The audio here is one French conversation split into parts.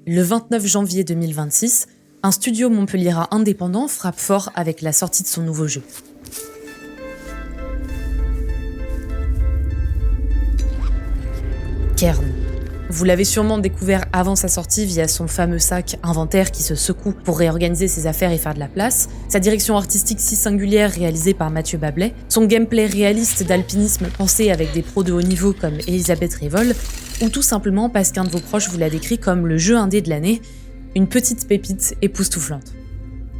Le 29 janvier 2026, un studio montpelliérain indépendant frappe fort avec la sortie de son nouveau jeu. Kern. Vous l'avez sûrement découvert avant sa sortie via son fameux sac inventaire qui se secoue pour réorganiser ses affaires et faire de la place, sa direction artistique si singulière réalisée par Mathieu Bablet, son gameplay réaliste d'alpinisme pensé avec des pros de haut niveau comme Elisabeth Révol, ou tout simplement parce qu'un de vos proches vous l'a décrit comme le jeu indé de l'année, une petite pépite époustouflante.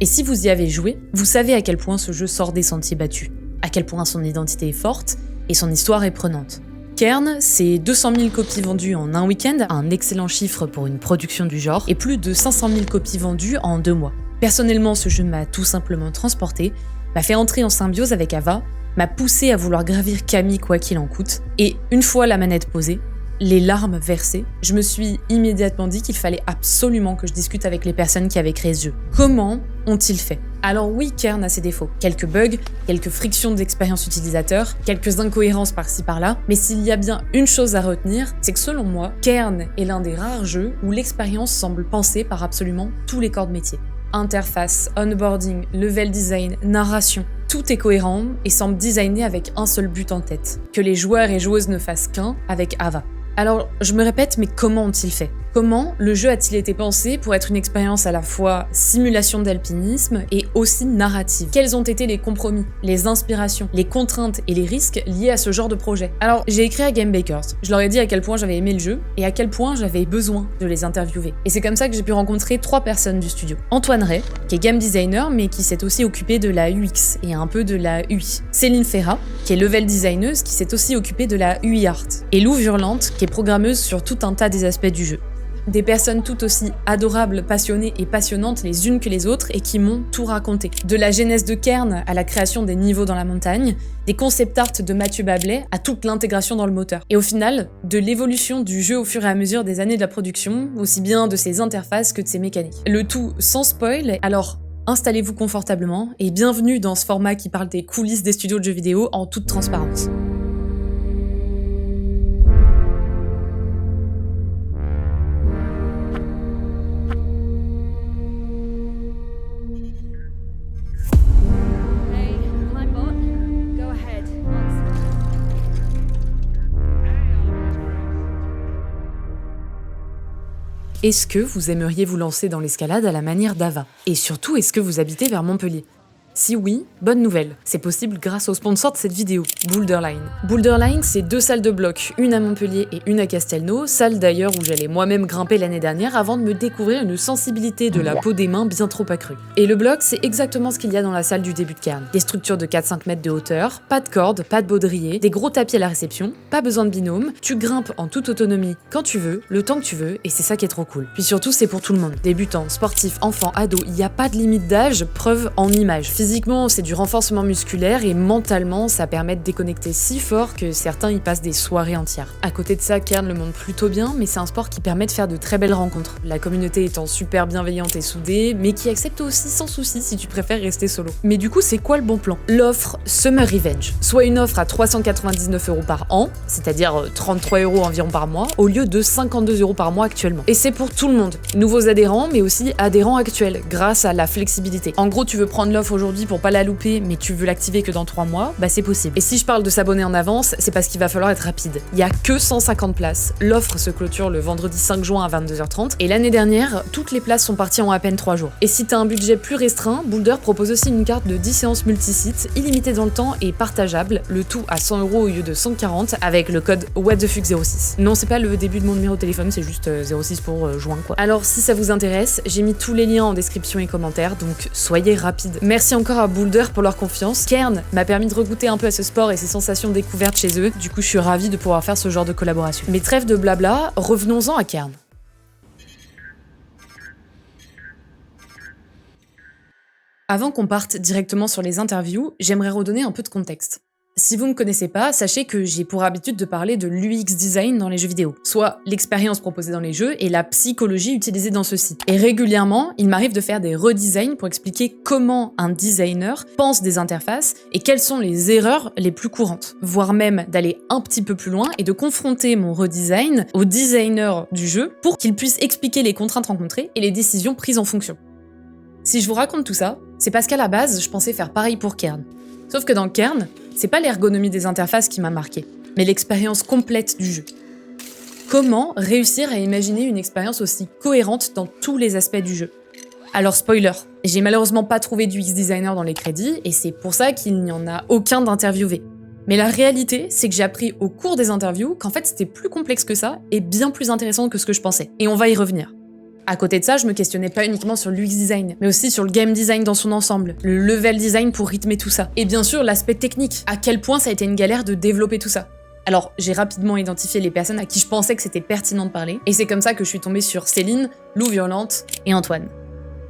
Et si vous y avez joué, vous savez à quel point ce jeu sort des sentiers battus, à quel point son identité est forte et son histoire est prenante. Kern, c'est 200 000 copies vendues en un week-end, un excellent chiffre pour une production du genre, et plus de 500 000 copies vendues en 2 mois. Personnellement, ce jeu m'a tout simplement transporté, m'a fait entrer en symbiose avec Ava, m'a poussé à vouloir gravir Camille quoi qu'il en coûte, et une fois la manette posée, les larmes versées, je me suis immédiatement dit qu'il fallait absolument que je discute avec les personnes qui avaient créé ce jeu. Comment ont-ils fait ? Alors oui, Kern a ses défauts. Quelques bugs, quelques frictions d'expérience utilisateur, quelques incohérences par-ci par-là, mais s'il y a bien une chose à retenir, c'est que selon moi, Kern est l'un des rares jeux où l'expérience semble pensée par absolument tous les corps de métier. Interface, onboarding, level design, narration, tout est cohérent et semble designé avec un seul but en tête, que les joueurs et joueuses ne fassent qu'un avec Ava. Alors, je me répète, mais comment ont-ils fait ? Comment le jeu a-t-il été pensé pour être une expérience à la fois simulation d'alpinisme et aussi narrative ? Quels ont été les compromis, les inspirations, les contraintes et les risques liés à ce genre de projet ? Alors, j'ai écrit à Game Bakers, je leur ai dit à quel point j'avais aimé le jeu et à quel point j'avais besoin de les interviewer. Et c'est comme ça que j'ai pu rencontrer 3 personnes du studio. Antoine Ray, qui est game designer mais qui s'est aussi occupé de la UX et un peu de la UI. Céline Ferrat, qui est level designeuse qui s'est aussi occupée de la UI art. Et Lou Virlante, qui est programmeuse sur tout un tas des aspects du jeu. Des personnes tout aussi adorables, passionnées et passionnantes les unes que les autres et qui m'ont tout raconté. De la genèse de Kern à la création des niveaux dans la montagne, des concept art de Mathieu Bablet à toute l'intégration dans le moteur. Et au final, de l'évolution du jeu au fur et à mesure des années de la production, aussi bien de ses interfaces que de ses mécaniques. Le tout sans spoil, alors installez-vous confortablement et bienvenue dans ce format qui parle des coulisses des studios de jeux vidéo en toute transparence. Est-ce que vous aimeriez vous lancer dans l'escalade à la manière d'Ava ? Et surtout, est-ce que vous habitez vers Montpellier ? Si oui, bonne nouvelle, c'est possible grâce au sponsor de cette vidéo, Boulderline. Boulderline, c'est 2 salles de bloc, une à Montpellier et une à Castelnau, salle d'ailleurs où j'allais moi-même grimper l'année dernière avant de me découvrir une sensibilité de la peau des mains bien trop accrue. Et le bloc, c'est exactement ce qu'il y a dans la salle du début de Kern. Des structures de 4-5 mètres de hauteur, pas de cordes, pas de baudrier, des gros tapis à la réception, pas besoin de binôme, tu grimpes en toute autonomie quand tu veux, le temps que tu veux, et c'est ça qui est trop cool. Puis surtout, c'est pour tout le monde, débutants, sportifs, enfants, ados, il n'y a pas de limite d'âge, preuve en images. Physiquement, c'est du renforcement musculaire et mentalement, ça permet de déconnecter si fort que certains y passent des soirées entières. À côté de ça, Kern le montre plutôt bien, mais c'est un sport qui permet de faire de très belles rencontres. La communauté étant super bienveillante et soudée, mais qui accepte aussi sans souci si tu préfères rester solo. Mais du coup, c'est quoi le bon plan ? L'offre Summer Revenge, soit une offre à 399 € par an, c'est-à-dire 33 € environ par mois, au lieu de 52 € par mois actuellement. Et c'est pour tout le monde, nouveaux adhérents, mais aussi adhérents actuels, grâce à la flexibilité. En gros, tu veux prendre l'offre aujourd'hui pour pas la louper, mais tu veux l'activer que dans 3 mois, bah c'est possible. Et si je parle de s'abonner en avance, c'est parce qu'il va falloir être rapide. Il y a que 150 places. L'offre se clôture le vendredi 5 juin à 22h30, et l'année dernière, toutes les places sont parties en à peine 3 jours. Et si t'as un budget plus restreint, Boulder propose aussi une carte de 10 séances multisites, illimitée dans le temps et partageable, le tout à 100 € au lieu de 140, avec le code WhatTheFuck06. Non, c'est pas le début de mon numéro de téléphone, c'est juste 06 pour juin quoi. Alors si ça vous intéresse, j'ai mis tous les liens en description et commentaires, donc soyez rapides. Merci encore à Boulder pour leur confiance. Kern m'a permis de regoûter un peu à ce sport et ses sensations découvertes chez eux, du coup je suis ravie de pouvoir faire ce genre de collaboration. Mais trêve de blabla, revenons-en à Kern. Avant qu'on parte directement sur les interviews, j'aimerais redonner un peu de contexte. Si vous ne me connaissez pas, sachez que j'ai pour habitude de parler de l'UX design dans les jeux vidéo, soit l'expérience proposée dans les jeux et la psychologie utilisée dans ceux-ci. Et régulièrement, il m'arrive de faire des redesigns pour expliquer comment un designer pense des interfaces et quelles sont les erreurs les plus courantes, voire même d'aller un petit peu plus loin et de confronter mon redesign au designer du jeu pour qu'il puisse expliquer les contraintes rencontrées et les décisions prises en fonction. Si je vous raconte tout ça, c'est parce qu'à la base, je pensais faire pareil pour Kern. Sauf que dans Kern, c'est pas l'ergonomie des interfaces qui m'a marqué, mais l'expérience complète du jeu. Comment réussir à imaginer une expérience aussi cohérente dans tous les aspects du jeu? Alors spoiler, j'ai malheureusement pas trouvé d'UX designer dans les crédits, et c'est pour ça qu'il n'y en a aucun d'interviewé. Mais la réalité, c'est que j'ai appris au cours des interviews qu'en fait c'était plus complexe que ça, et bien plus intéressant que ce que je pensais. Et on va y revenir. À côté de ça, je me questionnais pas uniquement sur l'UX design, mais aussi sur le game design dans son ensemble, le level design pour rythmer tout ça, et bien sûr l'aspect technique, à quel point ça a été une galère de développer tout ça. Alors, j'ai rapidement identifié les personnes à qui je pensais que c'était pertinent de parler, et c'est comme ça que je suis tombée sur Céline, Lou Violente et Antoine.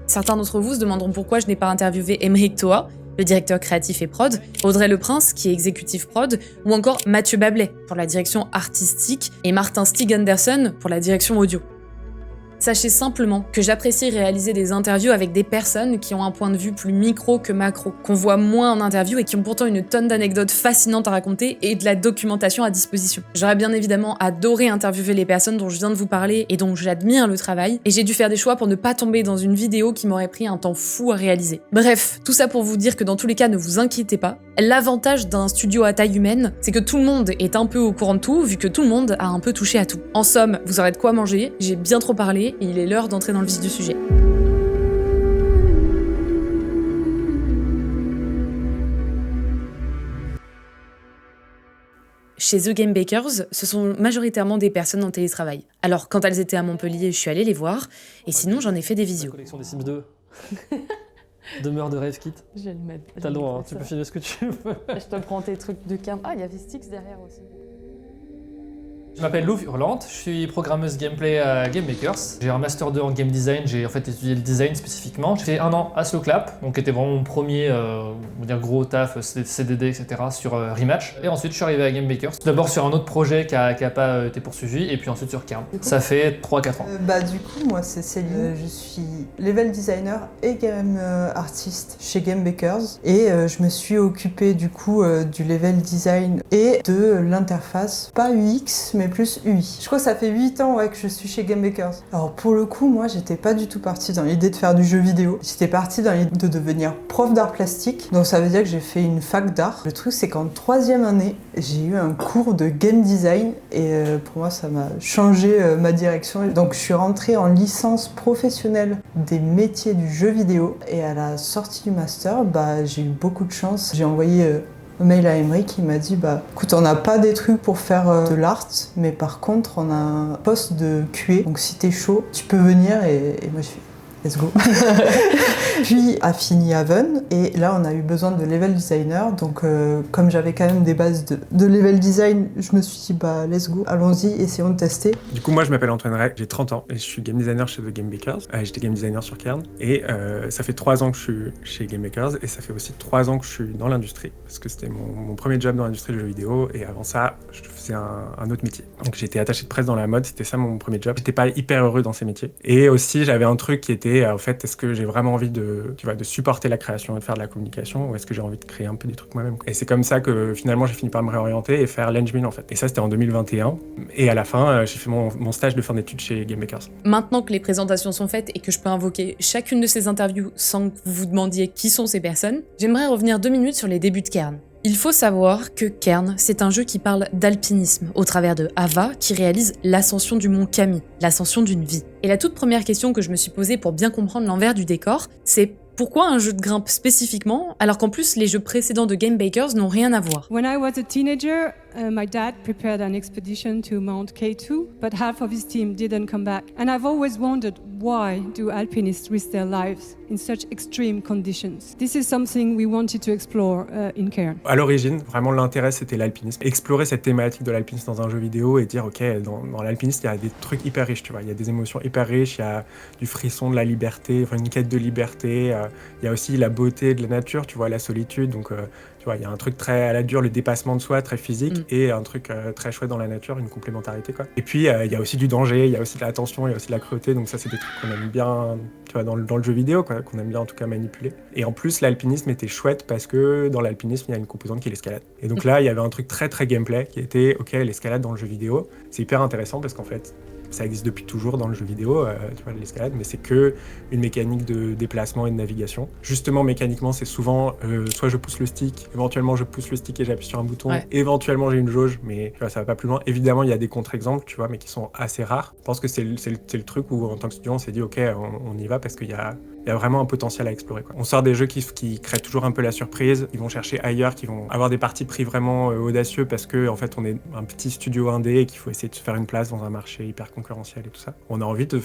Certains d'entre vous se demanderont pourquoi je n'ai pas interviewé Aymeric Thoa, le directeur créatif et prod, Audrey Leprince, qui est exécutif prod, ou encore Mathieu Bablet pour la direction artistique et Martin Stig Anderson pour la direction audio. Sachez simplement que j'apprécie réaliser des interviews avec des personnes qui ont un point de vue plus micro que macro, qu'on voit moins en interview et qui ont pourtant une tonne d'anecdotes fascinantes à raconter et de la documentation à disposition. J'aurais bien évidemment adoré interviewer les personnes dont je viens de vous parler et dont j'admire le travail, et j'ai dû faire des choix pour ne pas tomber dans une vidéo qui m'aurait pris un temps fou à réaliser. Bref, tout ça pour vous dire que dans tous les cas, ne vous inquiétez pas. L'avantage d'un studio à taille humaine, c'est que tout le monde est un peu au courant de tout, vu que tout le monde a un peu touché à tout. En somme, vous aurez de quoi manger, j'ai bien trop parlé, et il est l'heure d'entrer dans le vif du sujet. Chez The Game Bakers, ce sont majoritairement des personnes en télétravail. Alors, quand elles étaient à Montpellier, je suis allée les voir, et sinon j'en ai fait des visios. La collection des Sims 2. Demeure de rêve kit. Je vais le mettre. T'as le droit, hein, tu peux filmer ce que tu veux. Je te prends tes trucs de cam. Ah, il y avait Styx derrière aussi. Je m'appelle Lou Hurlante, je suis programmeuse gameplay à Game Makers. J'ai un master 2 en game design, j'ai en fait étudié le design spécifiquement. J'ai fait 1 an à Slow Clap, donc qui était vraiment mon premier on va dire gros taf, CDD, etc. sur Rematch. Et ensuite je suis arrivé à Game Makers. D'abord sur un autre projet qui a pas été poursuivi, et puis ensuite sur Kern. Ça fait 3-4 ans. Du coup, moi c'est Céline, je suis level designer et game artiste chez Game Bakers. Et je me suis occupée du coup du level design et de l'interface, pas UX, mais plus UI. Je crois que ça fait 8 ans que je suis chez Game Bakers. Alors pour le coup, moi j'étais pas du tout partie dans l'idée de faire du jeu vidéo. J'étais partie dans l'idée de devenir prof d'art plastique. Donc ça veut dire que j'ai fait une fac d'art. Le truc c'est qu'en 3e année, j'ai eu un cours de game design et pour moi ça m'a changé ma direction. Donc je suis rentrée en licence professionnelle des métiers du jeu vidéo et à la sortie du master, j'ai eu beaucoup de chance. J'ai envoyé un mail à Aymeric, il m'a dit écoute, on n'a pas des trucs pour faire de l'art, mais par contre on a un poste de QA, donc si t'es chaud, tu peux venir. Et moi je fais let's go. Puis a fini Haven et là on a eu besoin de level designer, donc comme j'avais quand même des bases de level design, je me suis dit let's go, allons-y, essayons de tester. Du coup moi je m'appelle Antoine Rey, j'ai 30 ans et je suis game designer chez The Game Bakers. J'étais game designer sur Kern et ça fait 3 ans que je suis chez Game Bakers et ça fait aussi 3 ans que je suis dans l'industrie parce que c'était mon premier job dans l'industrie du jeu vidéo et avant ça je faisais un autre métier. Donc j'étais attaché de presse dans la mode, c'était ça mon premier job. J'étais pas hyper heureux dans ces métiers et aussi j'avais un truc qui était en fait, est-ce que j'ai vraiment envie de supporter la création et de faire de la communication, ou est-ce que j'ai envie de créer un peu des trucs moi-même. Et c'est comme ça que finalement j'ai fini par me réorienter et faire l'engine en fait. Et ça c'était en 2021 et à la fin j'ai fait mon stage de fin d'études chez Game Makers. Maintenant que les présentations sont faites et que je peux invoquer chacune de ces interviews sans que vous vous demandiez qui sont ces personnes, j'aimerais revenir 2 minutes sur les débuts de Kern. Il faut savoir que Kern, c'est un jeu qui parle d'alpinisme au travers de Ava qui réalise l'ascension du mont Kami, l'ascension d'une vie. Et la toute première question que je me suis posée pour bien comprendre l'envers du décor, c'est pourquoi un jeu de grimpe spécifiquement, alors qu'en plus les jeux précédents de Game Bakers n'ont rien à voir. When I was a teenager, my dad prepared an expedition to Mount K2, but half of his team didn't come back. And I've always wondered, why do alpinists risk their lives in such extreme conditions? This is something we wanted to explore in Cairn. À l'origine, vraiment l'intérêt c'était l'alpinisme. Explorer cette thématique de l'alpinisme dans un jeu vidéo et dire ok, dans l'alpinisme il y a des trucs hyper riches, tu vois, il y a des émotions hyper riches, il y a du frisson, de la liberté, enfin une quête de liberté, il y a aussi la beauté de la nature, tu vois, la solitude, donc Tu vois, il y a un truc très à la dure, le dépassement de soi, très physique, et un truc très chouette dans la nature, une complémentarité, quoi. Et puis, il y a aussi du danger, il y a aussi de la tension, il y a aussi de la cruauté, donc ça, c'est des trucs qu'on aime bien, tu vois, dans le jeu vidéo, quoi, qu'on aime bien en tout cas manipuler. Et en plus, l'alpinisme était chouette parce que dans l'alpinisme, il y a une composante qui est l'escalade. Et donc là, il y avait un truc très très gameplay qui était, ok, l'escalade dans le jeu vidéo, c'est hyper intéressant parce qu'en fait, ça existe depuis toujours dans le jeu vidéo, tu vois, l'escalade, mais c'est que une mécanique de déplacement et de navigation. Justement, mécaniquement, c'est souvent soit je pousse le stick, éventuellement je pousse le stick et j'appuie sur un bouton, éventuellement j'ai une jauge, mais tu vois, ça va pas plus loin. Évidemment, il y a des contre-exemples, tu vois, mais qui sont assez rares. Je pense que c'est le truc où, en tant que studio, on s'est dit, ok, on y va parce qu'il y a vraiment un potentiel à explorer, quoi. On sort des jeux qui créent toujours un peu la surprise, ils vont chercher ailleurs, qui vont avoir des partis pris vraiment audacieux parce que en fait on est un petit studio indé et qu'il faut essayer de se faire une place dans un marché hyper concurrentiel et tout ça. On a envie de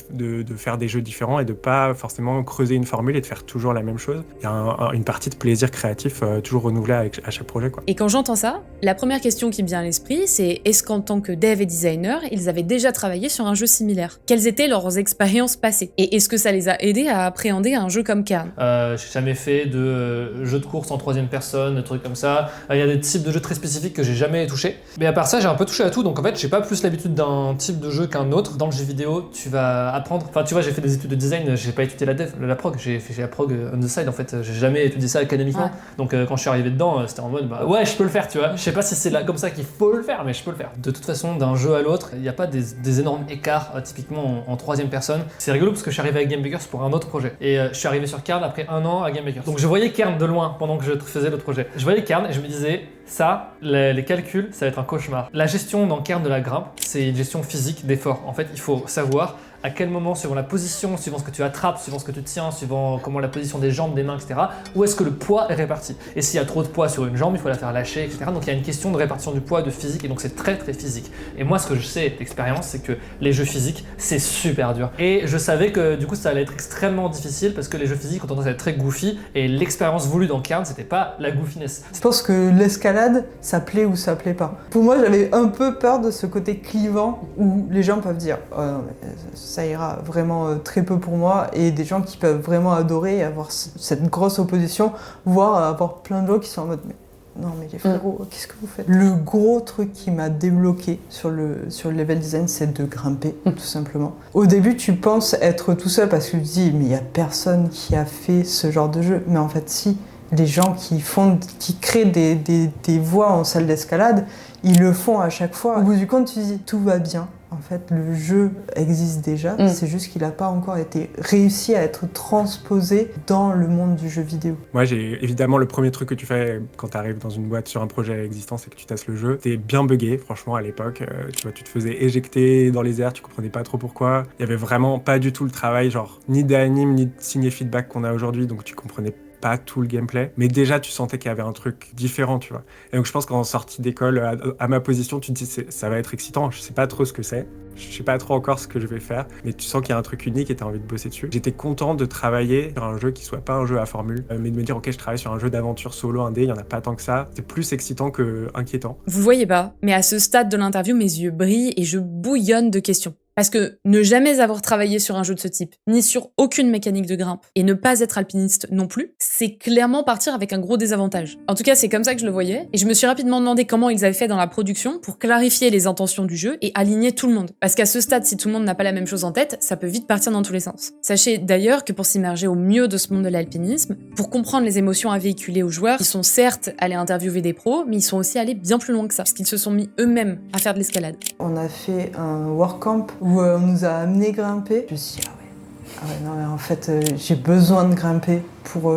faire des jeux différents et de pas forcément creuser une formule et de faire toujours la même chose. Il y a une partie de plaisir créatif toujours renouvelée à chaque projet, quoi. Et quand j'entends ça, la première question qui me vient à l'esprit, c'est est-ce qu'en tant que dev et designer, ils avaient déjà travaillé sur un jeu similaire? Quelles étaient leurs expériences passées? Et est-ce que ça les a aidés à appréhender un jeu comme Cairn? J'ai jamais fait de jeu de course en troisième personne, de trucs comme ça. Il y a des types de jeux très spécifiques que j'ai jamais touché. Mais à part ça, j'ai un peu touché à tout, donc en fait, j'ai pas plus l'habitude d'un type de jeu qu'un autre. Dans le jeu vidéo, tu vas apprendre. Enfin, tu vois, j'ai fait des études de design, j'ai pas étudié la prog, j'ai fait la prog on the side en fait. J'ai jamais étudié ça académiquement. Donc quand je suis arrivé dedans, c'était en mode ouais, je peux le faire, tu vois. Je sais pas si c'est là comme ça qu'il faut le faire, mais je peux le faire. De toute façon, d'un jeu à l'autre, il n'y a pas des énormes écarts, typiquement en troisième personne. C'est rigolo parce que je suis arrivé avec Game Bakers pour un autre projet. Et je suis arrivé sur Cairn après un an à Game Bakers. Donc je voyais Cairn de loin pendant que je faisais le projet. Je voyais Cairn et je me disais, ça, les calculs, ça va être un cauchemar. La gestion dans Cairn de la grimpe, c'est une gestion physique d'effort. En fait, il faut savoir à quel moment, suivant la position, suivant ce que tu attrapes, suivant ce que tu tiens, suivant comment la position des jambes, des mains, etc., où est-ce que le poids est réparti. Et s'il y a trop de poids sur une jambe, il faut la faire lâcher, etc. Donc il y a une question de répartition du poids, de physique, et donc c'est très très physique. Et moi, ce que je sais d'expérience, c'est que les jeux physiques, c'est super dur. Et je savais que du coup, ça allait être extrêmement difficile parce que les jeux physiques ont tendance à être très goofy, et l'expérience voulue dans Cairn, c'était pas la goofiness. Je pense que l'escalade, ça plaît ou ça plaît pas. Pour moi, j'avais un peu peur de ce côté clivant où les gens peuvent dire oh non, mais ça ira vraiment très peu pour moi, et des gens qui peuvent vraiment adorer et avoir cette grosse opposition, voire avoir plein de gens qui sont en mode mais non mais les frérots, qu'est-ce que vous faites? Le gros truc qui m'a débloqué sur le level design, c'est de grimper, tout simplement. Au début, tu penses être tout seul parce que tu te dis mais il y a personne qui a fait ce genre de jeu, mais en fait si. Les gens qui créent des voies en salle d'escalade, ils le font à chaque fois. Au bout du compte, tu te dis tout va bien. En fait, le jeu existe déjà, c'est juste qu'il n'a pas encore été réussi à être transposé dans le monde du jeu vidéo. Moi, évidemment, le premier truc que tu fais quand tu arrives dans une boîte sur un projet existant, c'est que tu testes le jeu. T'es bien buggé, franchement, à l'époque. Tu vois, tu te faisais éjecter dans les airs, tu comprenais pas trop pourquoi. Il y avait vraiment pas du tout le travail, genre, ni d'anime, ni de signer feedback qu'on a aujourd'hui, donc tu comprenais pas tout le gameplay, mais déjà tu sentais qu'il y avait un truc différent, tu vois. Et donc je pense qu'en sortie d'école, à ma position, tu te dis ça va être excitant, je sais pas trop ce que c'est, je sais pas trop encore ce que je vais faire, mais tu sens qu'il y a un truc unique et t'as envie de bosser dessus. J'étais content de travailler sur un jeu qui soit pas un jeu à formule, mais de me dire ok, je travaille sur un jeu d'aventure solo indé, il y en a pas tant que ça, c'est plus excitant que inquiétant. Vous le voyez pas, mais à ce stade de l'interview, mes yeux brillent et je bouillonne de questions. Parce que ne jamais avoir travaillé sur un jeu de ce type, ni sur aucune mécanique de grimpe, et ne pas être alpiniste non plus, c'est clairement partir avec un gros désavantage. En tout cas, c'est comme ça que je le voyais, et je me suis rapidement demandé comment ils avaient fait dans la production pour clarifier les intentions du jeu et aligner tout le monde. Parce qu'à ce stade, si tout le monde n'a pas la même chose en tête, ça peut vite partir dans tous les sens. Sachez d'ailleurs que pour s'immerger au mieux de ce monde de l'alpinisme, pour comprendre les émotions à véhiculer aux joueurs, ils sont certes allés interviewer des pros, mais ils sont aussi allés bien plus loin que ça, parce qu'ils se sont mis eux-mêmes à faire de l'escalade. On a fait un WordCamp où on nous a amené grimper. Je me suis dit, ah ouais, non mais en fait, j'ai besoin de grimper pour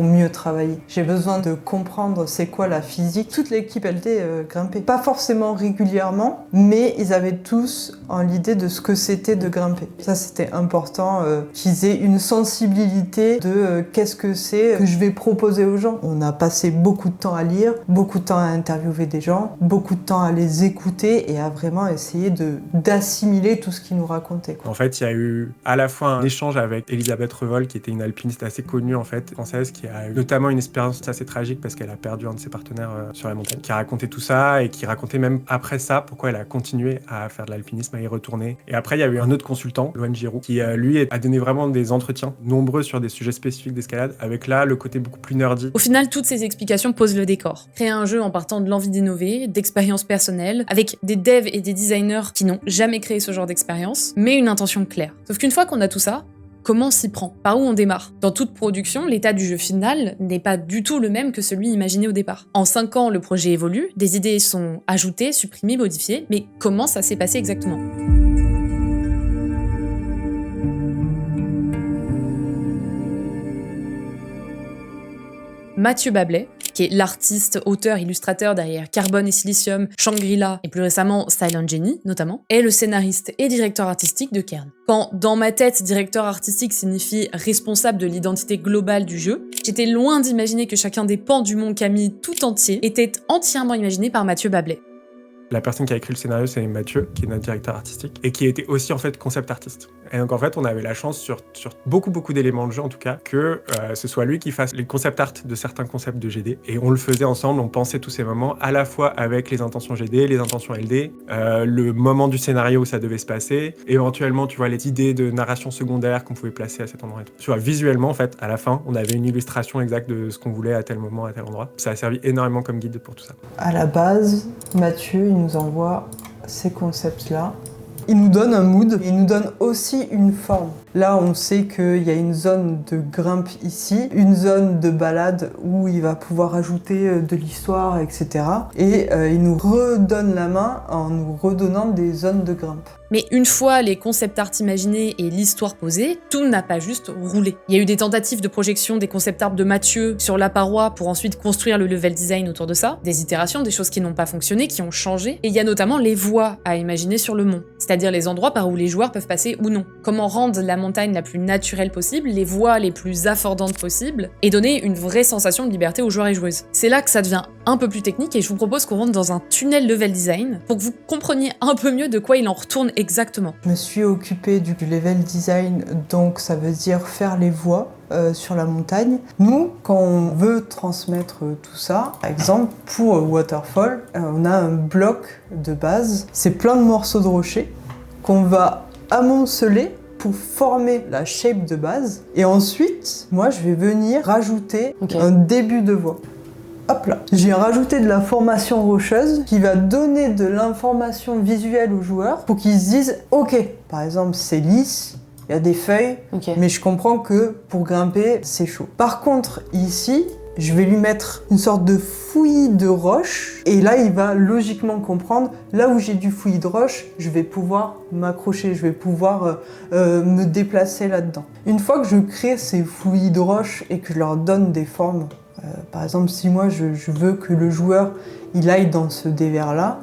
mieux travailler. J'ai besoin de comprendre c'est quoi la physique. Toute l'équipe, elle était grimpée. Pas forcément régulièrement, mais ils avaient tous en l'idée de ce que c'était de grimper. Ça, c'était important qu'ils aient une sensibilité de qu'est-ce que c'est que je vais proposer aux gens. On a passé beaucoup de temps à lire, beaucoup de temps à interviewer des gens, beaucoup de temps à les écouter et à vraiment essayer d'assimiler tout ce qu'ils nous racontaient, quoi. En fait, il y a eu à la fois un échange avec Elisabeth Revol, qui était une alpiniste assez connue en fait, fait, française, qui a eu notamment une expérience assez tragique parce qu'elle a perdu un de ses partenaires sur la montagne, qui a raconté tout ça et qui racontait même après ça pourquoi elle a continué à faire de l'alpinisme, à y retourner. Et après, il y a eu un autre consultant, Loan Giroux, qui lui a donné vraiment des entretiens nombreux sur des sujets spécifiques d'escalade, avec là le côté beaucoup plus nerdy. Au final, toutes ces explications posent le décor. Créer un jeu en partant de l'envie d'innover, d'expériences personnelles, avec des devs et des designers qui n'ont jamais créé ce genre d'expérience, mais une intention claire. Sauf qu'une fois qu'on a tout ça, comment on s'y prend? Par où on démarre? Dans toute production, l'état du jeu final n'est pas du tout le même que celui imaginé au départ. En 5 ans, le projet évolue, des idées sont ajoutées, supprimées, modifiées, mais comment ça s'est passé exactement? Mathieu Bablet, qui est l'artiste, auteur, illustrateur derrière Carbone et Silicium, Shangri-La et plus récemment Silent Genie notamment, est le scénariste et directeur artistique de Kern. Quand dans ma tête, directeur artistique signifie responsable de l'identité globale du jeu, j'étais loin d'imaginer que chacun des pans du Mont Camille tout entier était entièrement imaginé par Mathieu Bablet. La personne qui a écrit le scénario, c'est Mathieu, qui est notre directeur artistique, et qui était aussi en fait concept artiste. Et donc en fait, on avait la chance sur beaucoup d'éléments de jeu en tout cas, que ce soit lui qui fasse les concept art de certains concepts de GD. Et on le faisait ensemble, on pensait tous ces moments à la fois avec les intentions GD, les intentions LD, le moment du scénario où ça devait se passer, éventuellement tu vois les idées de narration secondaire qu'on pouvait placer à cet endroit et tout. Tu vois, visuellement en fait, à la fin, on avait une illustration exacte de ce qu'on voulait à tel moment, à tel endroit. Ça a servi énormément comme guide pour tout ça. À la base, Mathieu, il nous envoie ces concepts-là. Il nous donne un mood, il nous donne aussi une forme. Là, on sait qu'il y a une zone de grimpe ici, une zone de balade où il va pouvoir ajouter de l'histoire, etc. Et il nous redonne la main en nous redonnant des zones de grimpe. Mais une fois les concept art imaginés et l'histoire posée, tout n'a pas juste roulé. Il y a eu des tentatives de projection des concept art de Mathieu sur la paroi pour ensuite construire le level design autour de ça, des itérations, des choses qui n'ont pas fonctionné, qui ont changé, et il y a notamment les voies à imaginer sur le mont, c'est-à-dire les endroits par où les joueurs peuvent passer ou non. Comment rendre la montagne la plus naturelle possible, les voies les plus affordantes possibles, et donner une vraie sensation de liberté aux joueurs et joueuses. C'est là que ça devient un peu plus technique et je vous propose qu'on rentre dans un tunnel level design pour que vous compreniez un peu mieux de quoi il en retourne exactement. Je me suis occupée du level design, donc ça veut dire faire les voies sur la montagne. Nous, quand on veut transmettre tout ça, par exemple pour Waterfall, on a un bloc de base, c'est plein de morceaux de rochers qu'on va amonceler pour former la shape de base. Et ensuite, moi, je vais venir rajouter un début de voie. Hop là. J'ai rajouté de la formation rocheuse qui va donner de l'information visuelle aux joueurs pour qu'ils se disent « Ok, par exemple, c'est lisse, il y a des feuilles, mais je comprends que pour grimper, c'est chaud. » Par contre, ici, je vais lui mettre une sorte de fouillis de roche et là, il va logiquement comprendre, là où j'ai du fouillis de roche, je vais pouvoir m'accrocher, je vais pouvoir me déplacer là-dedans. Une fois que je crée ces fouillis de roche et que je leur donne des formes, par exemple, si moi je veux que le joueur il aille dans ce dévers-là,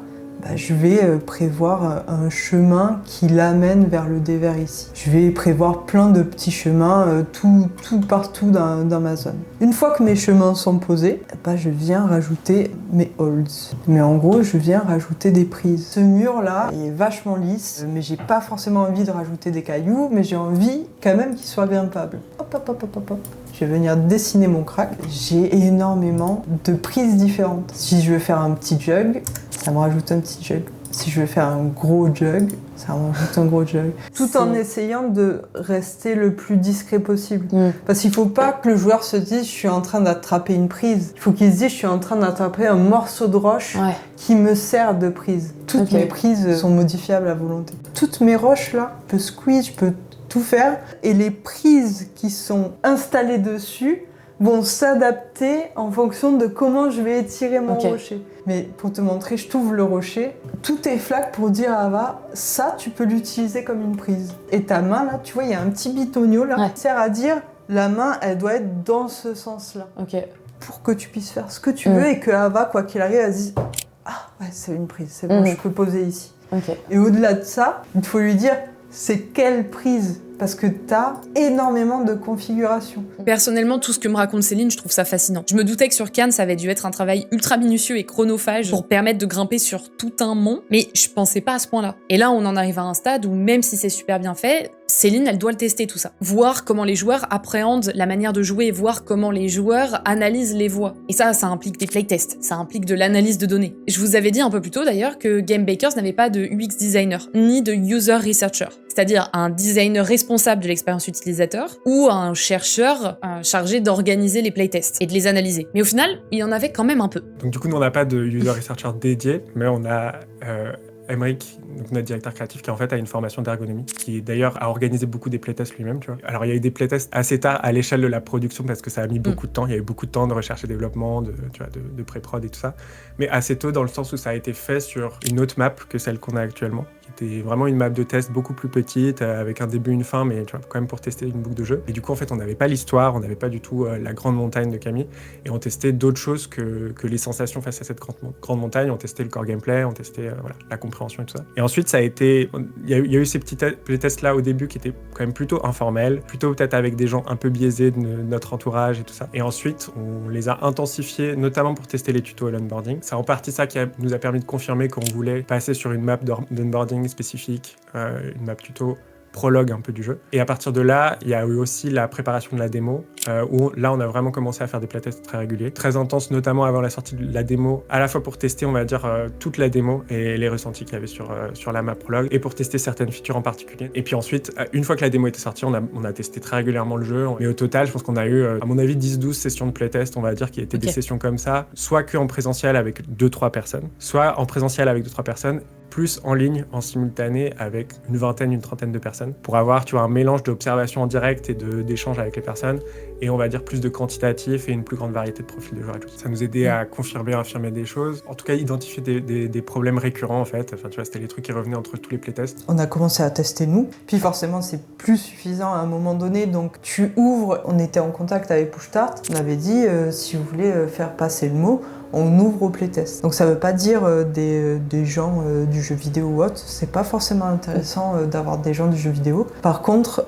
je vais prévoir un chemin qui l'amène vers le dévers ici. Je vais prévoir plein de petits chemins tout partout dans ma zone. Une fois que mes chemins sont posés, je viens rajouter mes holds. Mais en gros, je viens rajouter des prises. Ce mur-là est vachement lisse, mais j'ai pas forcément envie de rajouter des cailloux, mais j'ai envie quand même qu'il soit grimpable. Hop, hop, hop, hop, hop. Je vais venir dessiner mon crack. J'ai énormément de prises différentes. Si je veux faire un petit jug, ça me rajoute un petit jug. Si je veux faire un gros jug, ça me rajoute un gros jug. Tout en essayant de rester le plus discret possible. Parce qu'il ne faut pas que le joueur se dise « je suis en train d'attraper une prise ». Il faut qu'il se dise « je suis en train d'attraper un morceau de roche qui me sert de prise ». Toutes mes prises sont modifiables à volonté. Toutes mes roches là, je peux squeeze, je peux tout faire. Et les prises qui sont installées dessus vont s'adapter en fonction de comment je vais étirer mon rocher. Mais pour te montrer, je t'ouvre le rocher, tout est flac pour dire à Ava, ça tu peux l'utiliser comme une prise. Et ta main là, tu vois, il y a un petit bitonio là, qui sert à dire, la main elle doit être dans ce sens-là. Pour que tu puisses faire ce que tu veux et que Ava, quoi qu'il arrive, elle se dise, ah ouais, c'est une prise, c'est bon, je peux poser ici. Et au-delà de ça, il faut lui dire, c'est quelle prise ? Parce que t'as énormément de configurations. Personnellement, tout ce que me raconte Céline, je trouve ça fascinant. Je me doutais que sur Cannes, ça avait dû être un travail ultra minutieux et chronophage pour permettre de grimper sur tout un mont, mais je pensais pas à ce point-là. Et là, on en arrive à un stade où même si c'est super bien fait, Céline, elle doit le tester tout ça. Voir comment les joueurs appréhendent la manière de jouer, voir comment les joueurs analysent les voix. Et ça implique des playtests, ça implique de l'analyse de données. Je vous avais dit un peu plus tôt d'ailleurs que Game Bakers n'avait pas de UX designer, ni de user researcher. C'est-à-dire un designer responsable de l'expérience utilisateur ou un chercheur chargé d'organiser les playtests et de les analyser. Mais au final, il y en avait quand même un peu. Donc du coup, nous, on n'a pas de user researcher dédié, mais on a Emric, donc notre directeur créatif, qui en fait a une formation d'ergonomie, qui d'ailleurs a organisé beaucoup des playtests lui-même, tu vois. Alors il y a eu des playtests assez tard à l'échelle de la production parce que ça a mis beaucoup de temps, il y a eu beaucoup de temps de recherche et développement, de pré-prod et tout ça, mais assez tôt dans le sens où ça a été fait sur une autre map que celle qu'on a actuellement, qui était vraiment une map de test beaucoup plus petite, avec un début, une fin, mais tu vois, quand même pour tester une boucle de jeu. Et du coup, en fait, on n'avait pas l'histoire, on n'avait pas du tout la grande montagne de Camille, et on testait d'autres choses que les sensations face à cette grande montagne. On testait le core gameplay, on testait la compréhension et tout ça. Et ensuite, ça a été, il y a eu ces petits playtests là au début qui étaient quand même plutôt informels, plutôt peut-être avec des gens un peu biaisés de notre entourage et tout ça. Et ensuite, on les a intensifiés, notamment pour tester les tutos et l'onboarding. C'est en partie ça qui nous a permis de confirmer qu'on voulait passer sur une map d'onboarding spécifique, une map tuto prologue un peu du jeu. Et à partir de là, il y a eu aussi la préparation de la démo, où là, on a vraiment commencé à faire des playtests très réguliers, très intenses, notamment avant la sortie de la démo, à la fois pour tester, on va dire, toute la démo et les ressentis qu'il y avait sur la map prologue, et pour tester certaines features en particulier. Et puis ensuite, une fois que la démo était sortie, on a testé très régulièrement le jeu. Mais au total, je pense qu'on a eu, à mon avis, 10-12 sessions de playtest, on va dire, qui étaient des sessions comme ça, soit qu'en présentiel avec 2-3 personnes, soit en présentiel avec 2-3 personnes, plus en ligne, en simultané, avec une vingtaine, une trentaine de personnes, pour avoir, tu vois, un mélange d'observation en direct et d'échanges avec les personnes, et on va dire plus de quantitatif et une plus grande variété de profils de joueurs. Ça nous aidait à confirmer, affirmer des choses, en tout cas identifier des problèmes récurrents en fait. Enfin, tu vois, c'était les trucs qui revenaient entre tous les playtests. On a commencé à tester nous, puis forcément c'est plus suffisant à un moment donné, donc tu ouvres, on était en contact avec Push-Start, on avait dit si vous voulez faire passer le mot, on ouvre au playtest. Donc ça veut pas dire des gens du jeu vidéo ou autre, c'est pas forcément intéressant d'avoir des gens du jeu vidéo. Par contre,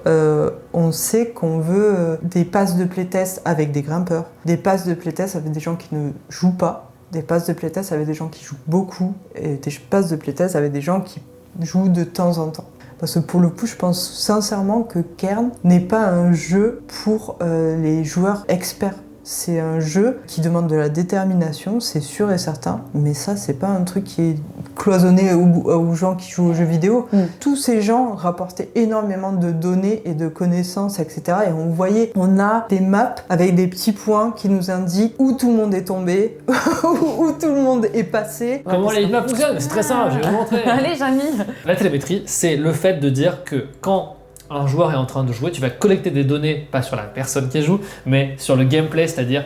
on sait qu'on veut des passes de playtest avec des grimpeurs, des passes de playtest avec des gens qui ne jouent pas, des passes de playtest avec des gens qui jouent beaucoup, et des passes de playtest avec des gens qui jouent de temps en temps. Parce que pour le coup, je pense sincèrement que Kern n'est pas un jeu pour les joueurs experts. C'est un jeu qui demande de la détermination, c'est sûr et certain, mais ça, c'est pas un truc qui est cloisonné aux gens qui jouent aux jeux vidéo. Tous ces gens rapportaient énormément de données et de connaissances, etc. Et on a des maps avec des petits points qui nous indiquent où tout le monde est tombé, où tout le monde est passé. Comment les maps fonctionnent? C'est très simple, je vais vous montrer. Allez, Jamy. La télémétrie, c'est le fait de dire que quand un joueur est en train de jouer, tu vas collecter des données, pas sur la personne qui joue, mais sur le gameplay, c'est-à-dire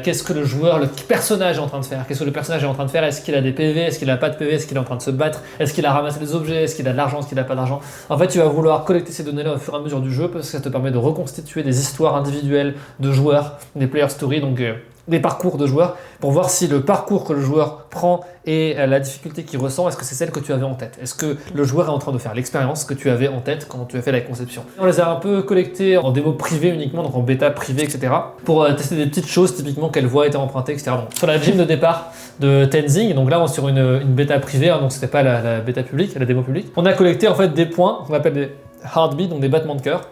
qu'est-ce que le personnage est en train de faire, qu'est-ce que le personnage est en train de faire, est-ce qu'il a des PV, est-ce qu'il a pas de PV, est-ce qu'il est en train de se battre, est-ce qu'il a ramassé des objets, est-ce qu'il a de l'argent, est-ce qu'il a pas d'argent. En fait, tu vas vouloir collecter ces données-là au fur et à mesure du jeu parce que ça te permet de reconstituer des histoires individuelles de joueurs, des player stories, donc des parcours de joueurs, pour voir si le parcours que le joueur prend et la difficulté qu'il ressent, est-ce que c'est celle que tu avais en tête? Est-ce que le joueur est en train de faire l'expérience que tu avais en tête quand tu as fait la conception? On les a un peu collectés en démo privée uniquement, donc en bêta privée, etc. pour tester des petites choses, typiquement quelle voie était empruntée, etc. Bon, sur la gym de départ de Tenzing, donc là on est sur une bêta privée, hein, donc c'était pas la bêta publique, la démo publique. On a collecté en fait des points qu'on appelle des heartbeats, donc des battements de cœur.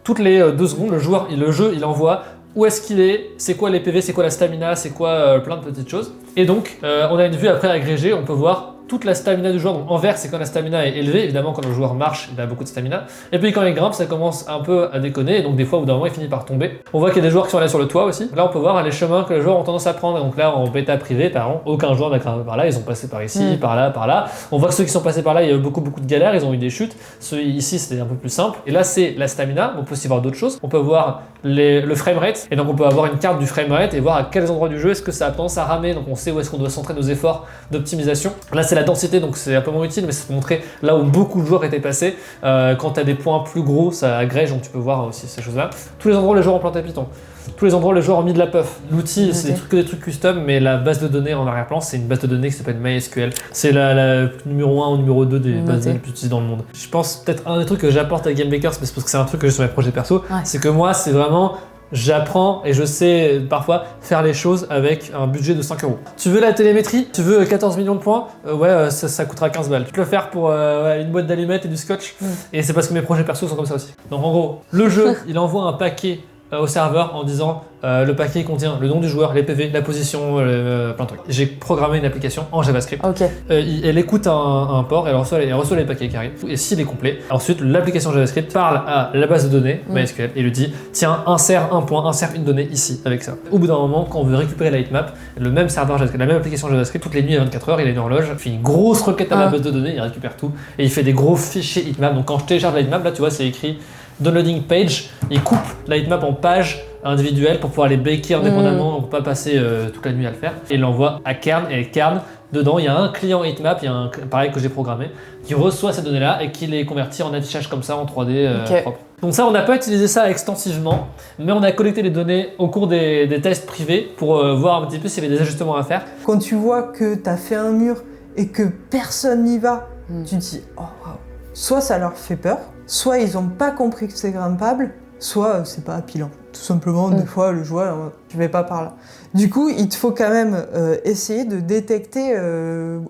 Toutes les 2 secondes, le jeu il envoie où est-ce qu'il est, c'est quoi les PV, c'est quoi la stamina, c'est quoi plein de petites choses. Et donc, on a une vue après agrégée, on peut voir toute la stamina du joueur. Donc en vert, c'est quand la stamina est élevée. Évidemment, quand le joueur marche, il a beaucoup de stamina. Et puis quand il grimpe, ça commence un peu à déconner. Et donc des fois, au bout d'un moment, il finit par tomber. On voit qu'il y a des joueurs qui sont allés sur le toit aussi. Là, on peut voir les chemins que les joueurs ont tendance à prendre. Et donc là, en bêta privée, par exemple, aucun joueur n'a grimpé par là. Ils ont passé par ici, par là, par là. On voit que ceux qui sont passés par là, il y a eu beaucoup de galères. Ils ont eu des chutes. Ceux ici, c'était un peu plus simple. Et là, c'est la stamina. On peut aussi voir d'autres choses. On peut voir le framerate. Et donc on peut avoir une carte du framerate et voir à quels endroits du jeu est-ce que ça a tendance à ramer. Donc on sait où est-ce qu'on doit centrer nos efforts d'optimisation. Là, c'est la densité. Donc c'est un peu moins utile, mais ça te montrer là où beaucoup de joueurs étaient passés. Quand tu as des points plus gros, ça agrège, donc tu peux voir aussi ces choses-là. Tous les endroits où les joueurs ont planté Python. Tous les endroits où les joueurs ont mis de la puff. L'outil, c'est des trucs custom, mais la base de données en arrière-plan, c'est une base de données qui s'appelle MySQL. C'est la numéro 1 ou numéro 2 des bases de données les plus utilisées dans le monde. Je pense peut-être un des trucs que j'apporte à GameBakers, mais c'est parce que c'est un truc que j'ai sur mes projets perso, c'est que moi, c'est vraiment J'apprends et je sais parfois faire les choses avec un budget de 5 euros. Tu veux la télémétrie? Tu veux 14 millions de points? Ça coûtera 15 balles. Tu peux le faire pour une boîte d'allumettes et du scotch. Et c'est parce que mes projets perso sont comme ça aussi. Donc en gros, le jeu, il envoie un paquet au serveur en disant le paquet contient le nom du joueur, les PV, la position, plein de trucs. J'ai programmé une application en JavaScript. Ok. Elle écoute un port, elle reçoit les paquets qui arrivent. Et s'il est complet, ensuite l'application JavaScript parle à la base de données MySQL et lui dit tiens, insère un point, insère une donnée ici avec ça. Au bout d'un moment, quand on veut récupérer la heatmap, le même serveur JavaScript, la même application JavaScript, toutes les nuits à 24 heures, il a une horloge, il fait une grosse requête à la base de données, il récupère tout et il fait des gros fichiers heatmap. Donc quand je télécharge la heatmap, là tu vois, c'est écrit downloading page, il coupe la heatmap en pages individuelles pour pouvoir les baker indépendamment, pour pas passer toute la nuit à le faire. Et il l'envoie à Kern, et Kern, dedans, il y a un client heatmap, il y a un pareil que j'ai programmé, qui reçoit ces données-là et qui les convertit en affichage comme ça en 3D propre. Donc ça, on n'a pas utilisé ça extensivement, mais on a collecté les données au cours des tests privés pour voir un petit peu s'il y avait des ajustements à faire. Quand tu vois que t'as fait un mur et que personne n'y va, tu te dis oh wow. Soit ça leur fait peur, soit ils ont pas compris que c'est grimpable, soit c'est pas appealant. Tout simplement, des fois, le joueur, je vais pas par là. Du coup, il te faut quand même essayer de détecter,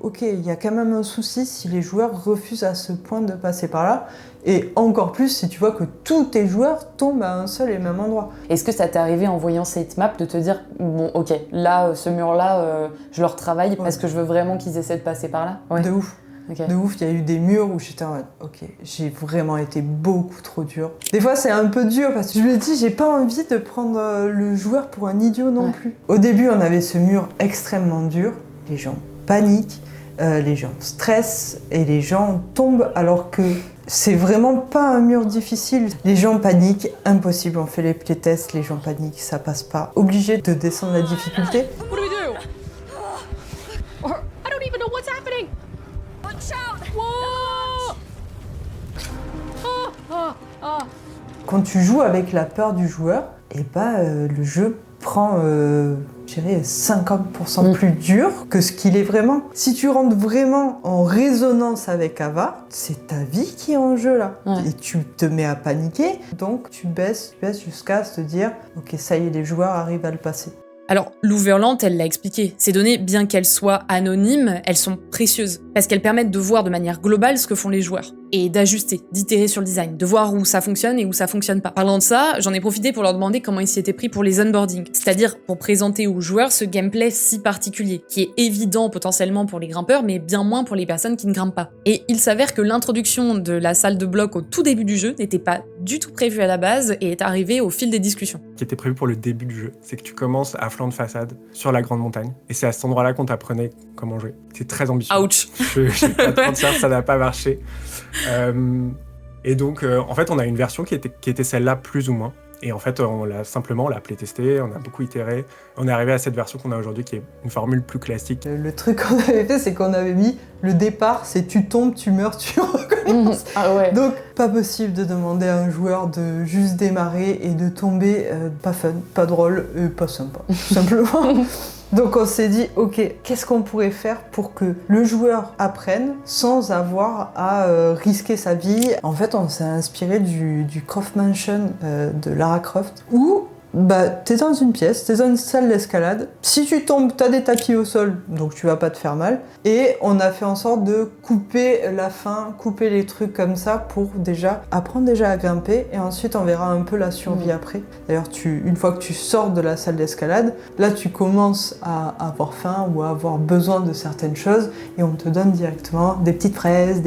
ok, il y a quand même un souci si les joueurs refusent à ce point de passer par là. Et encore plus si tu vois que tous tes joueurs tombent à un seul et même endroit. Est-ce que ça t'est arrivé en voyant cette map de te dire bon ok, là, ce mur-là, je le retravaille parce que je veux vraiment qu'ils essaient de passer par là? De ouf. Okay. De ouf, il y a eu des murs où j'étais en mode ok, j'ai vraiment été beaucoup trop dur. Des fois c'est un peu dur parce que je me dis j'ai pas envie de prendre le joueur pour un idiot non plus. Au début on avait ce mur extrêmement dur, les gens paniquent, les gens stressent et les gens tombent alors que c'est vraiment pas un mur difficile. Les gens paniquent, impossible, on fait les playtests, les gens paniquent, ça passe pas. Obligé de descendre la difficulté. Quand tu joues avec la peur du joueur, et le jeu prend, je dirais, 50% plus dur que ce qu'il est vraiment. Si tu rentres vraiment en résonance avec Ava, c'est ta vie qui est en jeu là. Et tu te mets à paniquer, donc tu baisses jusqu'à te dire ok, ça y est, les joueurs arrivent à le passer. Alors, Lou Verlant, elle l'a expliqué, ces données, bien qu'elles soient anonymes, elles sont précieuses, parce qu'elles permettent de voir de manière globale ce que font les joueurs, et d'ajuster, d'itérer sur le design, de voir où ça fonctionne et où ça fonctionne pas. Parlant de ça, j'en ai profité pour leur demander comment ils s'y étaient pris pour les onboarding, c'est-à-dire pour présenter aux joueurs ce gameplay si particulier, qui est évident potentiellement pour les grimpeurs, mais bien moins pour les personnes qui ne grimpent pas. Et il s'avère que l'introduction de la salle de bloc au tout début du jeu n'était pas du tout prévue à la base et est arrivée au fil des discussions. Qui était prévu pour le début du jeu, c'est que tu commences à flanc de façade sur la grande montagne, et c'est à cet endroit-là qu'on t'apprenait comment jouer. C'est très ambitieux. Ouch. Je vais pas te mentir, ça n'a pas marché. Et donc, en fait, on a une version qui était celle-là plus ou moins. Et en fait, on l'a playtesté, on a beaucoup itéré. On est arrivé à cette version qu'on a aujourd'hui, qui est une formule plus classique. Le truc qu'on avait fait, c'est qu'on avait mis le départ, c'est tu tombes, tu meurs, tu recommences. Ah ouais. Donc, pas possible de demander à un joueur de juste démarrer et de tomber pas fun, pas drôle, pas sympa, tout simplement. Donc on s'est dit, ok, qu'est-ce qu'on pourrait faire pour que le joueur apprenne sans avoir à risquer sa vie? En fait, on s'est inspiré du Croft Mansion de Lara Croft, où t'es dans une pièce, t'es dans une salle d'escalade. Si tu tombes, t'as des tapis au sol, donc tu vas pas te faire mal. Et on a fait en sorte de couper la fin, couper les trucs comme ça pour apprendre à grimper, et ensuite on verra un peu la survie après. D'ailleurs, une fois que tu sors de la salle d'escalade, là tu commences à avoir faim ou à avoir besoin de certaines choses, et on te donne directement des petites fraises,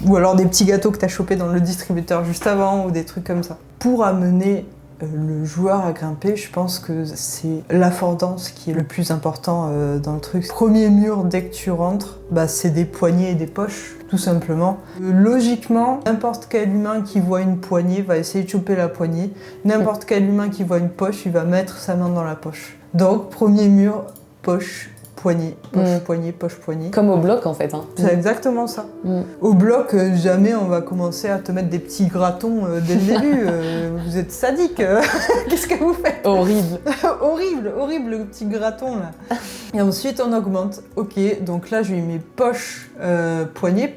ou alors des petits gâteaux que t'as chopés dans le distributeur juste avant, ou des trucs comme ça. Pour amener le joueur à grimper, je pense que c'est l'affordance qui est le plus important dans le truc. Premier mur, dès que tu rentres, c'est des poignées et des poches, tout simplement. Logiquement, n'importe quel humain qui voit une poignée va essayer de choper la poignée. N'importe quel humain qui voit une poche, il va mettre sa main dans la poche. Donc, premier mur, poche, poignée, poche, poignée, poche, poignée. Comme au bloc en fait. C'est exactement ça. Au bloc, jamais on va commencer à te mettre des petits gratons dès le début. Vous êtes sadique. Qu'est-ce que vous faites? Horrible. Horrible, le petit graton là. Et ensuite on augmente. Ok, donc là je lui mets poche poignet.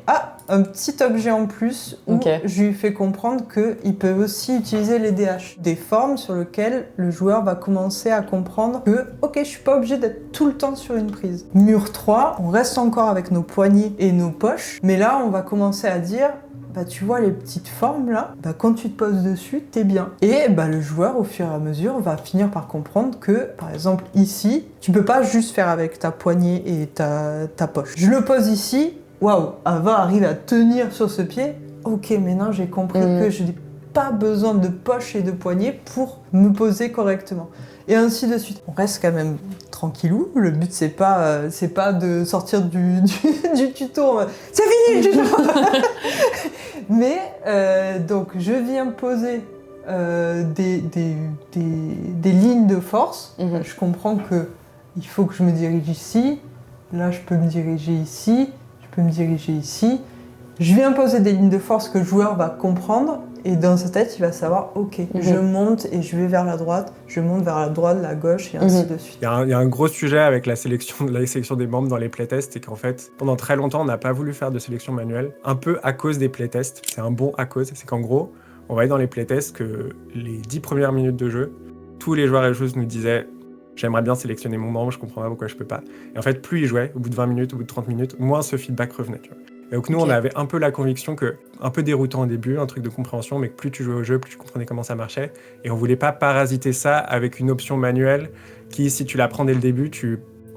Ah, un petit objet en plus où je lui fais comprendre qu'il peut aussi utiliser les DH. Des formes sur lesquelles le joueur va commencer à comprendre que ok, je suis pas obligé d'être tout le temps sur une prise. Mur 3, on reste encore avec nos poignets et nos poches, mais là on va commencer à dire bah tu vois les petites formes là, bah quand tu te poses dessus, t'es bien. Et bah le joueur au fur et à mesure va finir par comprendre que par exemple ici, tu peux pas juste faire avec ta poignée et ta poche. Je le pose ici, waouh, Ava arrive à tenir sur ce pied. Ok, maintenant j'ai compris que je n'ai pas besoin de poche et de poignée pour me poser correctement. Et ainsi de suite. On reste quand même tranquillou. Le but c'est pas de sortir du tuto. C'est fini le tuto. Mais donc je viens poser des lignes de force. Je comprends que il faut que je me dirige ici. Là je peux me diriger ici. Je peux me diriger ici. Je viens poser des lignes de force que le joueur va comprendre. Et dans sa tête, il va savoir, ok, je monte et je vais vers la droite, je monte vers la droite, la gauche, et ainsi de suite. Il y a un gros sujet avec la sélection des membres dans les playtests, c'est qu'en fait, pendant très longtemps, on n'a pas voulu faire de sélection manuelle, un peu à cause des playtests. C'est un bon à cause, c'est qu'en gros, on voyait dans les playtests que les 10 premières minutes de jeu, tous les joueurs et joueuses nous disaient « j'aimerais bien sélectionner mon membre, je comprends pas pourquoi je peux pas ». Et en fait, plus ils jouaient, au bout de 20 minutes, au bout de 30 minutes, moins ce feedback revenait, tu vois. Et donc nous, on avait un peu la conviction que, un peu déroutant au début, un truc de compréhension, mais que plus tu jouais au jeu, plus tu comprenais comment ça marchait. Et on voulait pas parasiter ça avec une option manuelle qui, si tu la prends dès le début,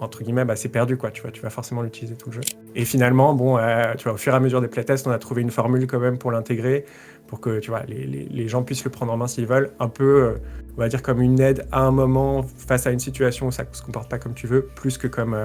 entre guillemets, c'est perdu, quoi. Tu vas forcément l'utiliser tout le jeu. Et finalement, tu vois, au fur et à mesure des playtests, on a trouvé une formule quand même pour l'intégrer, pour que, tu vois, les gens puissent le prendre en main s'ils veulent, un peu, on va dire comme une aide à un moment face à une situation où ça se comporte pas comme tu veux, plus que comme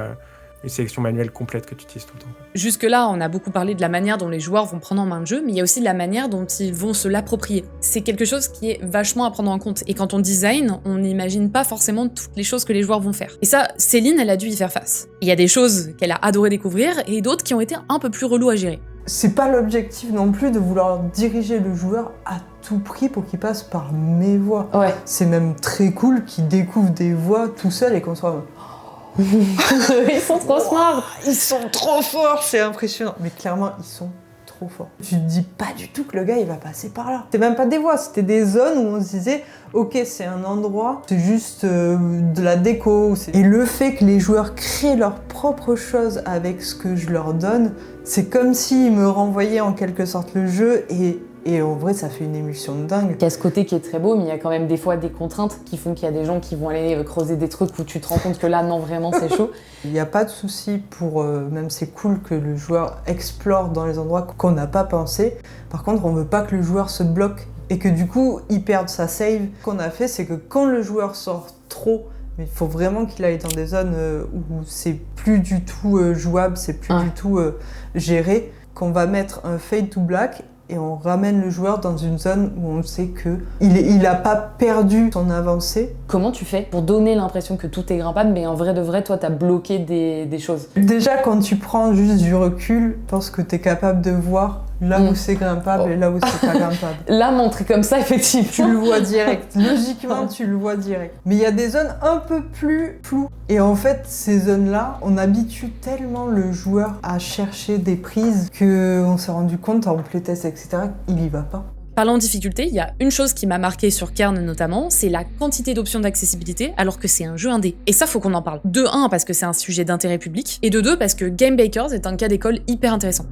une sélection manuelle complète que tu utilises tout le temps. Jusque-là, on a beaucoup parlé de la manière dont les joueurs vont prendre en main le jeu, mais il y a aussi la manière dont ils vont se l'approprier. C'est quelque chose qui est vachement à prendre en compte. Et quand on design, on n'imagine pas forcément toutes les choses que les joueurs vont faire. Et ça, Céline, elle a dû y faire face. Il y a des choses qu'elle a adoré découvrir, et d'autres qui ont été un peu plus reloues à gérer. C'est pas l'objectif non plus de vouloir diriger le joueur à tout prix pour qu'il passe par mes voies. Ouais. C'est même très cool qu'il découvre des voies tout seul et qu'on soit... Ils sont trop smart. Ils sont trop forts, c'est impressionnant. Mais clairement, ils sont trop forts. Tu te dis pas du tout que le gars, il va passer par là. C'était même pas des voies, c'était des zones où on se disait ok, c'est un endroit, c'est juste de la déco. Et le fait que les joueurs créent leurs propres choses avec ce que je leur donne, c'est comme s'ils me renvoyaient en quelque sorte le jeu et en vrai, ça fait une émulsion de dingue. Il y a ce côté qui est très beau, mais il y a quand même des fois des contraintes qui font qu'il y a des gens qui vont aller creuser des trucs où tu te rends compte que là, non, vraiment, c'est chaud. Il n'y a pas de souci pour... même c'est cool que le joueur explore dans les endroits qu'on n'a pas pensé. Par contre, on veut pas que le joueur se bloque et que du coup, il perde sa save. Ce qu'on a fait, c'est que quand le joueur sort trop, mais il faut vraiment qu'il aille dans des zones où c'est plus du tout jouable, c'est plus du tout géré, qu'on va mettre un fade to black et on ramène le joueur dans une zone où on sait qu'il n'a pas perdu son avancée. Comment tu fais pour donner l'impression que tout est grimpable, mais en vrai de vrai, toi, t'as bloqué des choses? Déjà, quand tu prends juste du recul, je pense que t'es capable de voir là où c'est grimpable et là où c'est pas grimpable. Là, montré comme ça, effectivement. Tu le vois direct. Logiquement, tu le vois direct. Mais il y a des zones un peu plus floues. Et en fait, ces zones-là, on habitue tellement le joueur à chercher des prises qu'on s'est rendu compte en playtest, etc., il y va pas. Parlant de difficulté, il y a une chose qui m'a marqué sur Cairn notamment, c'est la quantité d'options d'accessibilité alors que c'est un jeu indé. Et ça, faut qu'on en parle. De 1, parce que c'est un sujet d'intérêt public, et de 2, parce que Game Bakers est un cas d'école hyper intéressant.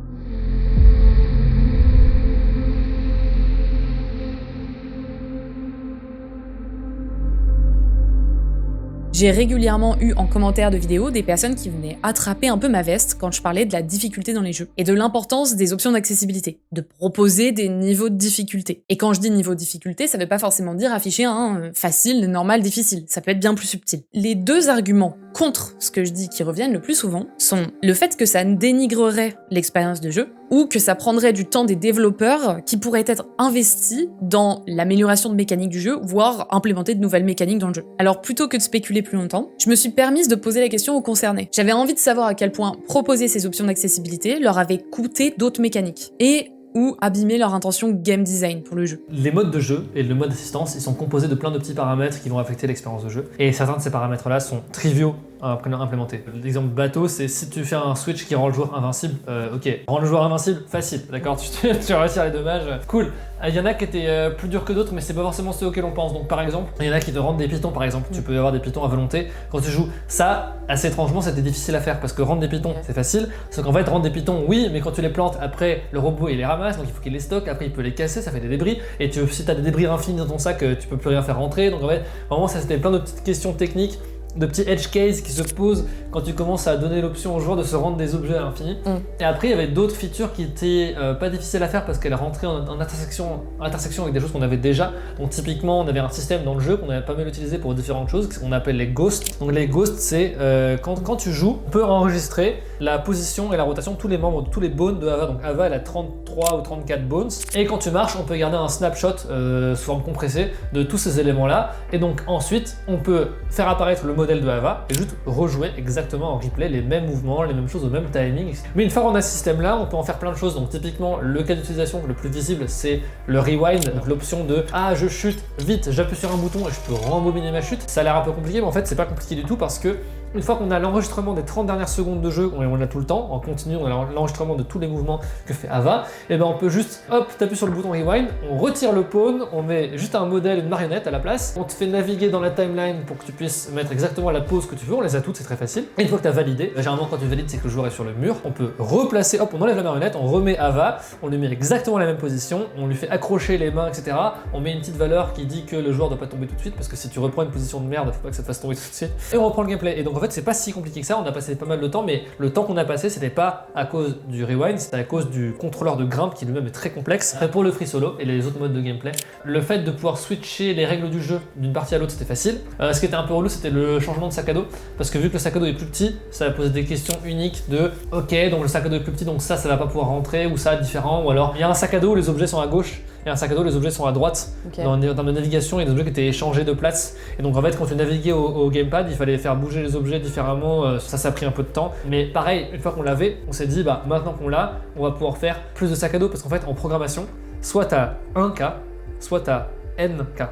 J'ai régulièrement eu en commentaire de vidéos des personnes qui venaient attraper un peu ma veste quand je parlais de la difficulté dans les jeux et de l'importance des options d'accessibilité, de proposer des niveaux de difficulté. Et quand je dis niveau de difficulté, ça veut pas forcément dire afficher un facile, normal, difficile, ça peut être bien plus subtil. Les deux arguments contre ce que je dis qui reviennent le plus souvent sont le fait que ça dénigrerait l'expérience de jeu ou que ça prendrait du temps des développeurs qui pourraient être investis dans l'amélioration de mécaniques du jeu, voire implémenter de nouvelles mécaniques dans le jeu. Alors plutôt que de spéculer plus longtemps, je me suis permise de poser la question aux concernés. J'avais envie de savoir à quel point proposer ces options d'accessibilité leur avait coûté d'autres mécaniques et ou abîmer leur intention game design pour le jeu. Les modes de jeu et le mode d'assistance, ils sont composés de plein de petits paramètres qui vont affecter l'expérience de jeu. Et certains de ces paramètres-là sont triviaux à implémenter. L'exemple bateau, c'est si tu fais un switch qui rend le joueur invincible, ok. Rendre le joueur invincible, facile, d'accord, tu retires les dommages, cool. Il y en a qui étaient plus durs que d'autres, mais c'est pas forcément ceux auxquels on pense. Donc par exemple, il y en a qui te rendent des pitons par exemple. Tu peux avoir des pitons à volonté. Quand tu joues ça, assez étrangement, c'était difficile à faire parce que rendre des pitons, c'est facile. Sauf qu'en fait, rendre des pitons, oui, mais quand tu les plantes, après, le robot il les ramasse, donc il faut qu'il les stocke. Après, il peut les casser, ça fait des débris. Et si tu as des débris infinis dans ton sac, tu peux plus rien faire rentrer. Donc en fait, vraiment, ça c'était plein de petites questions techniques, de petits edge cases qui se posent quand tu commences à donner l'option aux joueurs de se rendre des objets à l'infini. Et après, il y avait d'autres features qui étaient pas difficiles à faire parce qu'elles rentraient en intersection avec des choses qu'on avait déjà. Donc typiquement, on avait un système dans le jeu qu'on avait pas mal utilisé pour différentes choses, qu'on appelle les ghosts. Donc les ghosts, c'est quand tu joues, on peut enregistrer la position et la rotation de tous les membres, de tous les bones de Ava. Donc Ava, elle a 33 ou 34 bones. Et quand tu marches, on peut garder un snapshot sous forme compressée de tous ces éléments-là. Et donc ensuite, on peut faire apparaître le modèle de Ava et juste rejouer exactement en replay les mêmes mouvements, les mêmes choses au même timing. Mais une fois qu'on a ce système-là, on peut en faire plein de choses. Donc typiquement, le cas d'utilisation le plus visible, c'est le rewind, donc l'option de je chute vite, j'appuie sur un bouton et je peux rembobiner ma chute. Ça a l'air un peu compliqué, mais en fait, c'est pas compliqué du tout parce que une fois qu'on a l'enregistrement des 30 dernières secondes de jeu, on l'a tout le temps, en continu, on a l'enregistrement de tous les mouvements que fait Ava, et ben on peut juste, hop, t'appuies sur le bouton rewind, on retire le pawn, on met juste un modèle, une marionnette à la place, on te fait naviguer dans la timeline pour que tu puisses mettre exactement la pose que tu veux, on les a toutes, c'est très facile. Et une fois que tu as validé, généralement quand tu valides, c'est que le joueur est sur le mur, on peut replacer, hop, on enlève la marionnette, on remet Ava, on lui met exactement la même position, on lui fait accrocher les mains, etc. On met une petite valeur qui dit que le joueur doit pas tomber tout de suite, parce que si tu reprends une position de merde, faut pas que ça te fasse tomber tout de suite. Et on reprend le gameplay. Et donc en fait, c'est pas si compliqué que ça, on a passé pas mal de temps, mais le temps qu'on a passé, c'était pas à cause du rewind, c'était à cause du contrôleur de grimpe qui lui-même est très complexe. Après, pour le free solo et les autres modes de gameplay, le fait de pouvoir switcher les règles du jeu d'une partie à l'autre, c'était facile. Ce qui était un peu relou, c'était le changement de sac à dos, parce que vu que le sac à dos est plus petit, ça posait des questions uniques de ok, donc le sac à dos est plus petit, donc ça va pas pouvoir rentrer, ou ça différent, ou alors il y a un sac à dos où les objets sont à gauche, et un sac à dos, les objets sont à droite. Dans le terme de navigation, il y a des objets qui étaient changés de place. Et donc en fait, quand tu naviguais au gamepad, il fallait faire bouger les objets différemment. Ça a pris un peu de temps. Mais pareil, une fois qu'on l'avait, on s'est dit, maintenant qu'on l'a, on va pouvoir faire plus de sac à dos. Parce qu'en fait, en programmation, soit tu as un cas, soit tu as n cas.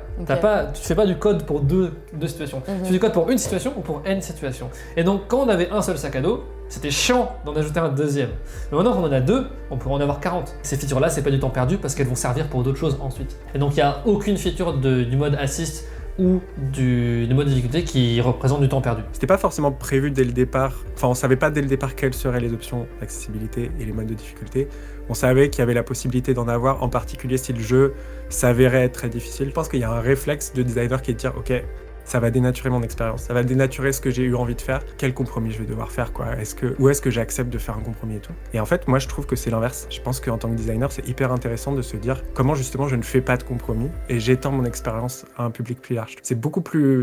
Tu fais pas du code pour deux situations. Tu fais du code pour une situation ou pour n situations. Et donc quand on avait un seul sac à dos, c'était chiant d'en ajouter un deuxième. Mais maintenant qu'on en a deux, on pourrait en avoir 40. Ces features-là, c'est pas du temps perdu parce qu'elles vont servir pour d'autres choses ensuite. Et donc il n'y a aucune feature du mode assist ou du mode difficulté qui représente du temps perdu. C'était pas forcément prévu dès le départ, enfin on savait pas dès le départ quelles seraient les options d'accessibilité et les modes de difficulté. On savait qu'il y avait la possibilité d'en avoir, en particulier si le jeu s'avérait être très difficile. Je pense qu'il y a un réflexe de designer qui est de dire ok, ça va dénaturer mon expérience, ça va dénaturer ce que j'ai eu envie de faire, quel compromis je vais devoir faire, quoi. Où est-ce que j'accepte de faire un compromis et tout. Et en fait, moi je trouve que c'est l'inverse. Je pense qu'en tant que designer, c'est hyper intéressant de se dire comment justement je ne fais pas de compromis et j'étends mon expérience à un public plus large. C'est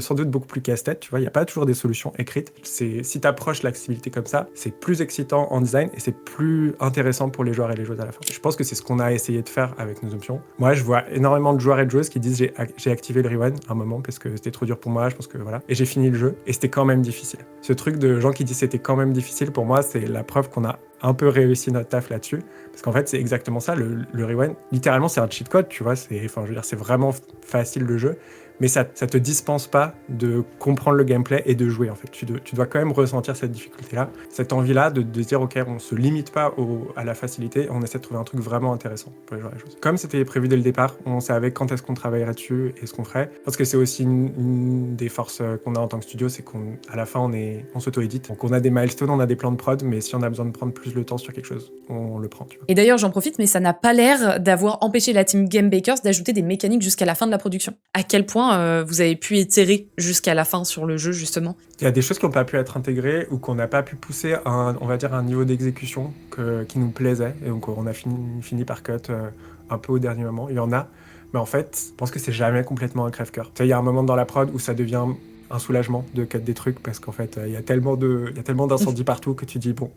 sans doute beaucoup plus casse-tête, tu vois, il n'y a pas toujours des solutions écrites. Si tu approches l'accessibilité comme ça, c'est plus excitant en design et c'est plus intéressant pour les joueurs et les joueuses à la fin. Je pense que c'est ce qu'on a essayé de faire avec nos options. Moi, je vois énormément de joueurs et de joueuses qui disent j'ai activé le rewind un moment parce que c'était trop dur pour moi, je pense que voilà. Et j'ai fini le jeu et c'était quand même difficile. Ce truc de gens qui disent c'était quand même difficile, pour moi, c'est la preuve qu'on a un peu réussi notre taf là-dessus. Parce qu'en fait, c'est exactement ça, le rewind. Littéralement, c'est un cheat code, tu vois. C'est vraiment facile le jeu. Mais ça te dispense pas de comprendre le gameplay et de jouer, en fait. Tu dois quand même ressentir cette difficulté-là, cette envie-là de dire, ok, on se limite pas à la facilité, on essaie de trouver un truc vraiment intéressant pour les joueurs et les choses. Comme c'était prévu dès le départ, on savait quand est-ce qu'on travaillerait dessus et ce qu'on ferait. Parce que c'est aussi une des forces qu'on a en tant que studio, c'est qu'à la fin, on s'auto-édite. Donc on a des milestones, on a des plans de prod, mais si on a besoin de prendre plus le temps sur quelque chose, on le prend, tu vois. Et d'ailleurs, j'en profite, mais ça n'a pas l'air d'avoir empêché la team Game Bakers d'ajouter des mécaniques jusqu'à la fin de la production. À quel point vous avez pu itérer jusqu'à la fin sur le jeu, justement? Il y a des choses qui n'ont pas pu être intégrées ou qu'on n'a pas pu pousser à un niveau d'exécution qui nous plaisait. Et donc on a fini par cut un peu au dernier moment. Il y en a, mais en fait, je pense que c'est jamais complètement un crève-cœur. Il y a un moment dans la prod où ça devient un soulagement de cut des trucs parce qu'en fait, il y a tellement d'incendies partout que tu dis bon,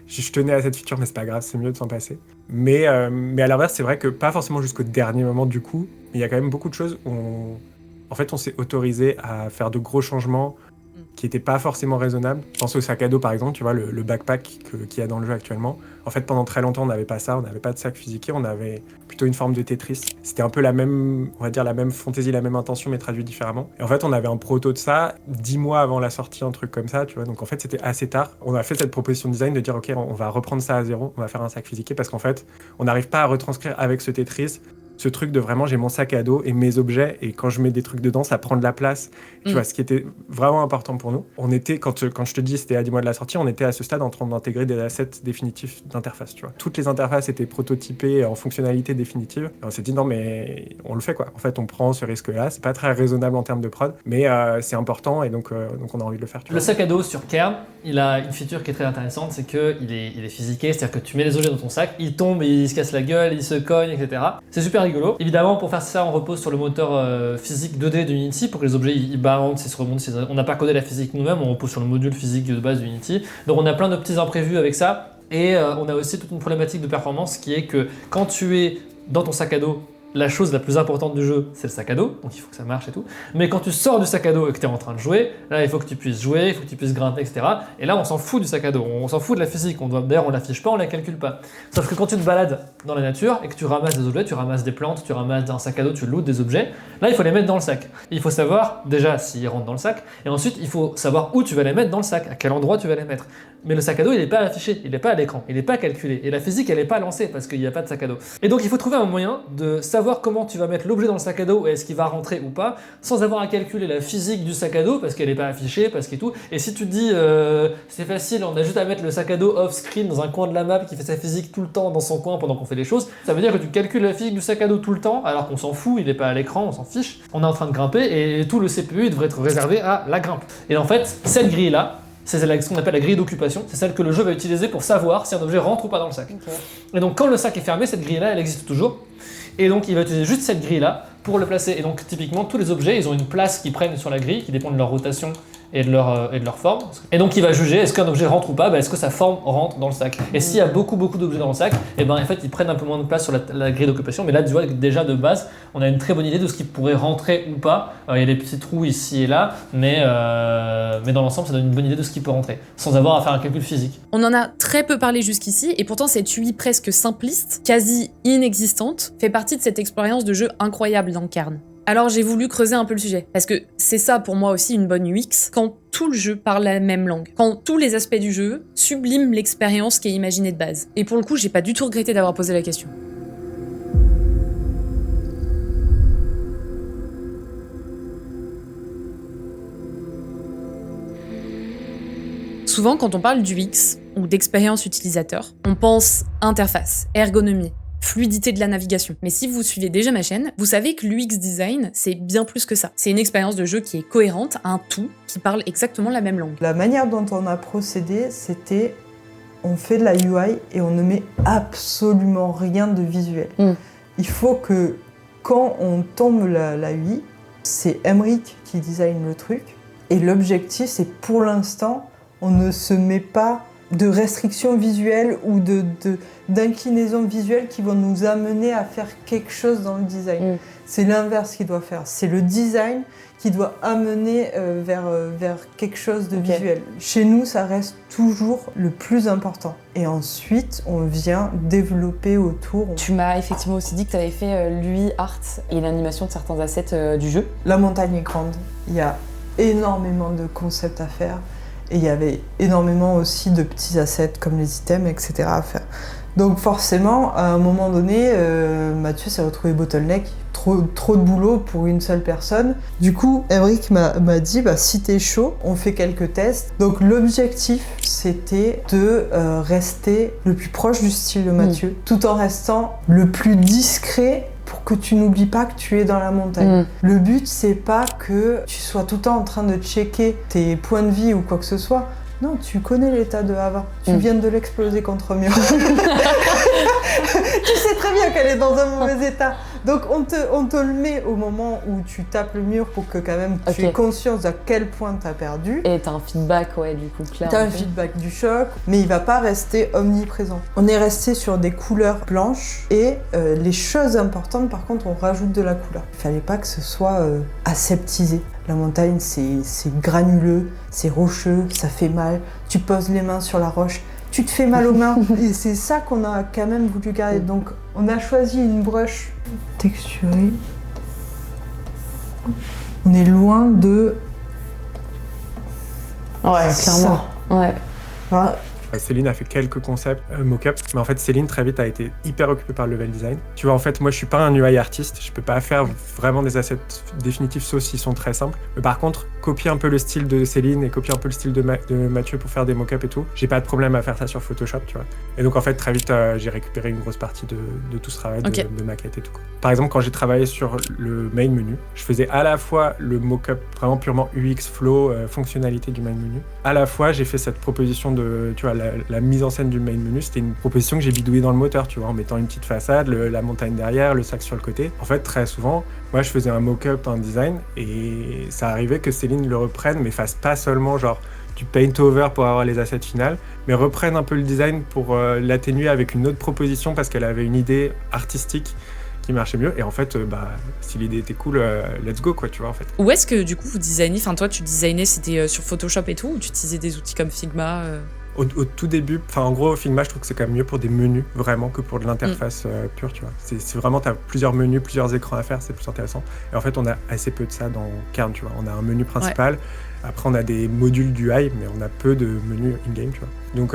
je tenais à cette feature, mais c'est pas grave, c'est mieux de s'en passer. Mais à l'inverse, c'est vrai que pas forcément jusqu'au dernier moment du coup, mais il y a quand même beaucoup de choses où on s'est autorisé à faire de gros changements qui n'étaient pas forcément raisonnables. Je pense au sac à dos par exemple, tu vois, le backpack qu'il y a dans le jeu actuellement. En fait, pendant très longtemps, on n'avait pas ça, on n'avait pas de sac physique, on avait plutôt une forme de Tetris. C'était un peu la même, on va dire la même fantaisie, la même intention, mais traduit différemment. Et en fait, on avait un proto de ça 10 mois avant la sortie, un truc comme ça, tu vois. Donc en fait, c'était assez tard. On a fait cette proposition de design de dire, ok, on va reprendre ça à zéro, on va faire un sac physique, parce qu'en fait, on n'arrive pas à retranscrire avec ce Tetris ce truc de vraiment j'ai mon sac à dos et mes objets, et quand je mets des trucs dedans ça prend de la place, tu vois, ce qui était vraiment important pour nous. On était, quand je te dis c'était à 10 mois de la sortie, on était à ce stade en train d'intégrer des assets définitifs d'interface, tu vois. Toutes les interfaces étaient prototypées en fonctionnalité définitive, et on s'est dit non mais on le fait quoi, en fait on prend ce risque là, c'est pas très raisonnable en termes de prod, mais c'est important, et donc on a envie de le faire, tu vois. Le sac à dos sur Kern, il a une feature qui est très intéressante, c'est qu'il est physiqué, c'est-à-dire que tu mets les objets dans ton sac, il tombe, il se casse la gueule, il se cogne, etc. C'est super rigolo. Évidemment, pour faire ça, on repose sur le moteur physique 2D de Unity pour que les objets ils balancent, ils se remontent. On n'a pas codé la physique nous-mêmes, on repose sur le module physique de base de Unity. Donc on a plein de petits imprévus avec ça. Et on a aussi toute une problématique de performance qui est que quand tu es dans ton sac à dos, la chose la plus importante du jeu, c'est le sac à dos, donc il faut que ça marche et tout. Mais quand tu sors du sac à dos et que tu es en train de jouer, là il faut que tu puisses jouer, il faut que tu puisses grimper, etc. Et là on s'en fout du sac à dos, on s'en fout de la physique, d'ailleurs on l'affiche pas, on la calcule pas. Sauf que quand tu te balades dans la nature et que tu ramasses des objets, tu ramasses des plantes, tu ramasses un sac à dos, tu lootes des objets, là il faut les mettre dans le sac. Il faut savoir déjà s'ils rentrent dans le sac, et ensuite il faut savoir où tu vas les mettre dans le sac, à quel endroit tu vas les mettre. Mais le sac à dos il n'est pas affiché, il n'est pas à l'écran, il n'est pas calculé, et la physique elle n'est pas lancée parce qu'il n'y a pas de sac à dos. Et donc il faut trouver un moyen de savoir comment tu vas mettre l'objet dans le sac à dos et est-ce qu'il va rentrer ou pas, sans avoir à calculer la physique du sac à dos parce qu'elle n'est pas affichée, parce que tout. Et si tu te dis c'est facile, on a juste à mettre le sac à dos off-screen dans un coin de la map qui fait sa physique tout le temps dans son coin pendant qu'on fait les choses, ça veut dire que tu calcules la physique du sac à dos tout le temps alors qu'on s'en fout, il n'est pas à l'écran, on s'en fiche. On est en train de grimper et tout le CPU il devrait être réservé à la grimpe. Et en fait, cette grille-là, c'est ce qu'on appelle la grille d'occupation, c'est celle que le jeu va utiliser pour savoir si un objet rentre ou pas dans le sac. Okay. Et donc quand le sac est fermé, cette grille-là, elle existe toujours. Et donc il va utiliser juste cette grille-là pour le placer. Et donc typiquement, tous les objets, ils ont une place qu'ils prennent sur la grille qui dépend de leur rotation et de leur forme. Et donc il va juger est-ce qu'un objet rentre ou pas, est-ce que sa forme rentre dans le sac. Et s'il y a beaucoup d'objets dans le sac, et en fait ils prennent un peu moins de place sur la grille d'occupation, mais là tu vois déjà de base on a une très bonne idée de ce qui pourrait rentrer ou pas. Il y a des petits trous ici et là, mais dans l'ensemble ça donne une bonne idée de ce qui peut rentrer, sans avoir à faire un calcul physique. On en a très peu parlé jusqu'ici, et pourtant cette UI presque simpliste, quasi inexistante, fait partie de cette expérience de jeu incroyable dans Kern. Alors j'ai voulu creuser un peu le sujet, parce que c'est ça pour moi aussi une bonne UX, quand tout le jeu parle la même langue, quand tous les aspects du jeu subliment l'expérience qui est imaginée de base. Et pour le coup, j'ai pas du tout regretté d'avoir posé la question. Souvent, quand on parle d'UX ou d'expérience utilisateur, on pense interface, ergonomie, fluidité de la navigation. Mais si vous suivez déjà ma chaîne, vous savez que l'UX design, c'est bien plus que ça. C'est une expérience de jeu qui est cohérente, un tout qui parle exactement la même langue. La manière dont on a procédé, c'était on fait de la UI et on ne met absolument rien de visuel. Il faut que quand on tombe la UI, c'est Emric qui design le truc, et l'objectif c'est pour l'instant, on ne se met pas de restrictions visuelles ou d'inclinaisons visuelles qui vont nous amener à faire quelque chose dans le design. C'est l'inverse qu'il doit faire. C'est le design qui doit amener vers quelque chose de visuel. Chez nous, ça reste toujours le plus important. Et ensuite, on vient développer autour. Tu m'as effectivement aussi dit que tu avais fait l'UI art et l'animation de certains assets du jeu. La montagne est grande. Il y a énormément de concepts à faire. Et il y avait énormément aussi de petits assets comme les items, etc. à faire. Donc forcément, à un moment donné, Mathieu s'est retrouvé bottleneck, trop de boulot pour une seule personne. Du coup, Emric m'a dit, si t'es chaud, on fait quelques tests. Donc l'objectif, c'était de rester le plus proche du style de Mathieu, tout en restant le plus discret pour que tu n'oublies pas que tu es dans la montagne. Le but, c'est pas que tu sois tout le temps en train de checker tes points de vie ou quoi que ce soit. Non, tu connais l'état de Ava. Tu viens de l'exploser contre mur. Tu sais très bien qu'elle est dans un mauvais état. Donc on te le met au moment où tu tapes le mur pour que quand même tu aies conscience à quel point t'as perdu. Et t'as un feedback, ouais, du coup, clair. T'as un feedback du choc, mais il va pas rester omniprésent. On est resté sur des couleurs blanches et les choses importantes, par contre, on rajoute de la couleur. Il fallait pas que ce soit aseptisé. La montagne, c'est granuleux, c'est rocheux, ça fait mal. Tu poses les mains sur la roche, tu te fais mal aux mains. Et c'est ça qu'on a quand même voulu garder. Donc, on a choisi une brush texturée. On est loin de... Ouais, clairement. Ouais. Voilà. Céline a fait quelques concepts mock-up, mais en fait Céline très vite a été hyper occupée par le level design. Tu vois, en fait moi je suis pas un UI artiste, je peux pas faire vraiment des assets définitifs sauf s'ils sont très simples. Mais par contre, copier un peu le style de Céline et copier un peu le style de Mathieu pour faire des mock-up et tout, j'ai pas de problème à faire ça sur Photoshop, tu vois. Et donc en fait très vite j'ai récupéré une grosse partie de tout ce travail de maquette et tout. Par exemple quand j'ai travaillé sur le main menu, je faisais à la fois le mock-up vraiment purement UX flow, fonctionnalité du main menu, à la fois j'ai fait cette proposition de, tu vois, la mise en scène du main menu, c'était une proposition que j'ai bidouillée dans le moteur, tu vois, en mettant une petite façade, la montagne derrière, le sac sur le côté. En fait, très souvent, moi, je faisais un mock-up, un design, et ça arrivait que Céline le reprenne, mais fasse pas seulement genre du paint-over pour avoir les assets finales, mais reprenne un peu le design pour l'atténuer avec une autre proposition parce qu'elle avait une idée artistique qui marchait mieux. Et en fait, si l'idée était cool, let's go, quoi, tu vois, en fait. Où est-ce que, du coup, vous designez, enfin, toi, tu designais, c'était sur Photoshop et tout, ou tu utilisais des outils comme Figma Au tout début, enfin en gros, Figma, je trouve que c'est quand même mieux pour des menus, vraiment, que pour de l'interface pure, tu vois. C'est vraiment, t'as plusieurs menus, plusieurs écrans à faire, c'est plus intéressant. Et en fait, on a assez peu de ça dans Kern, tu vois. On a un menu principal, après on a des modules d'UI, mais on a peu de menus in-game, tu vois. Donc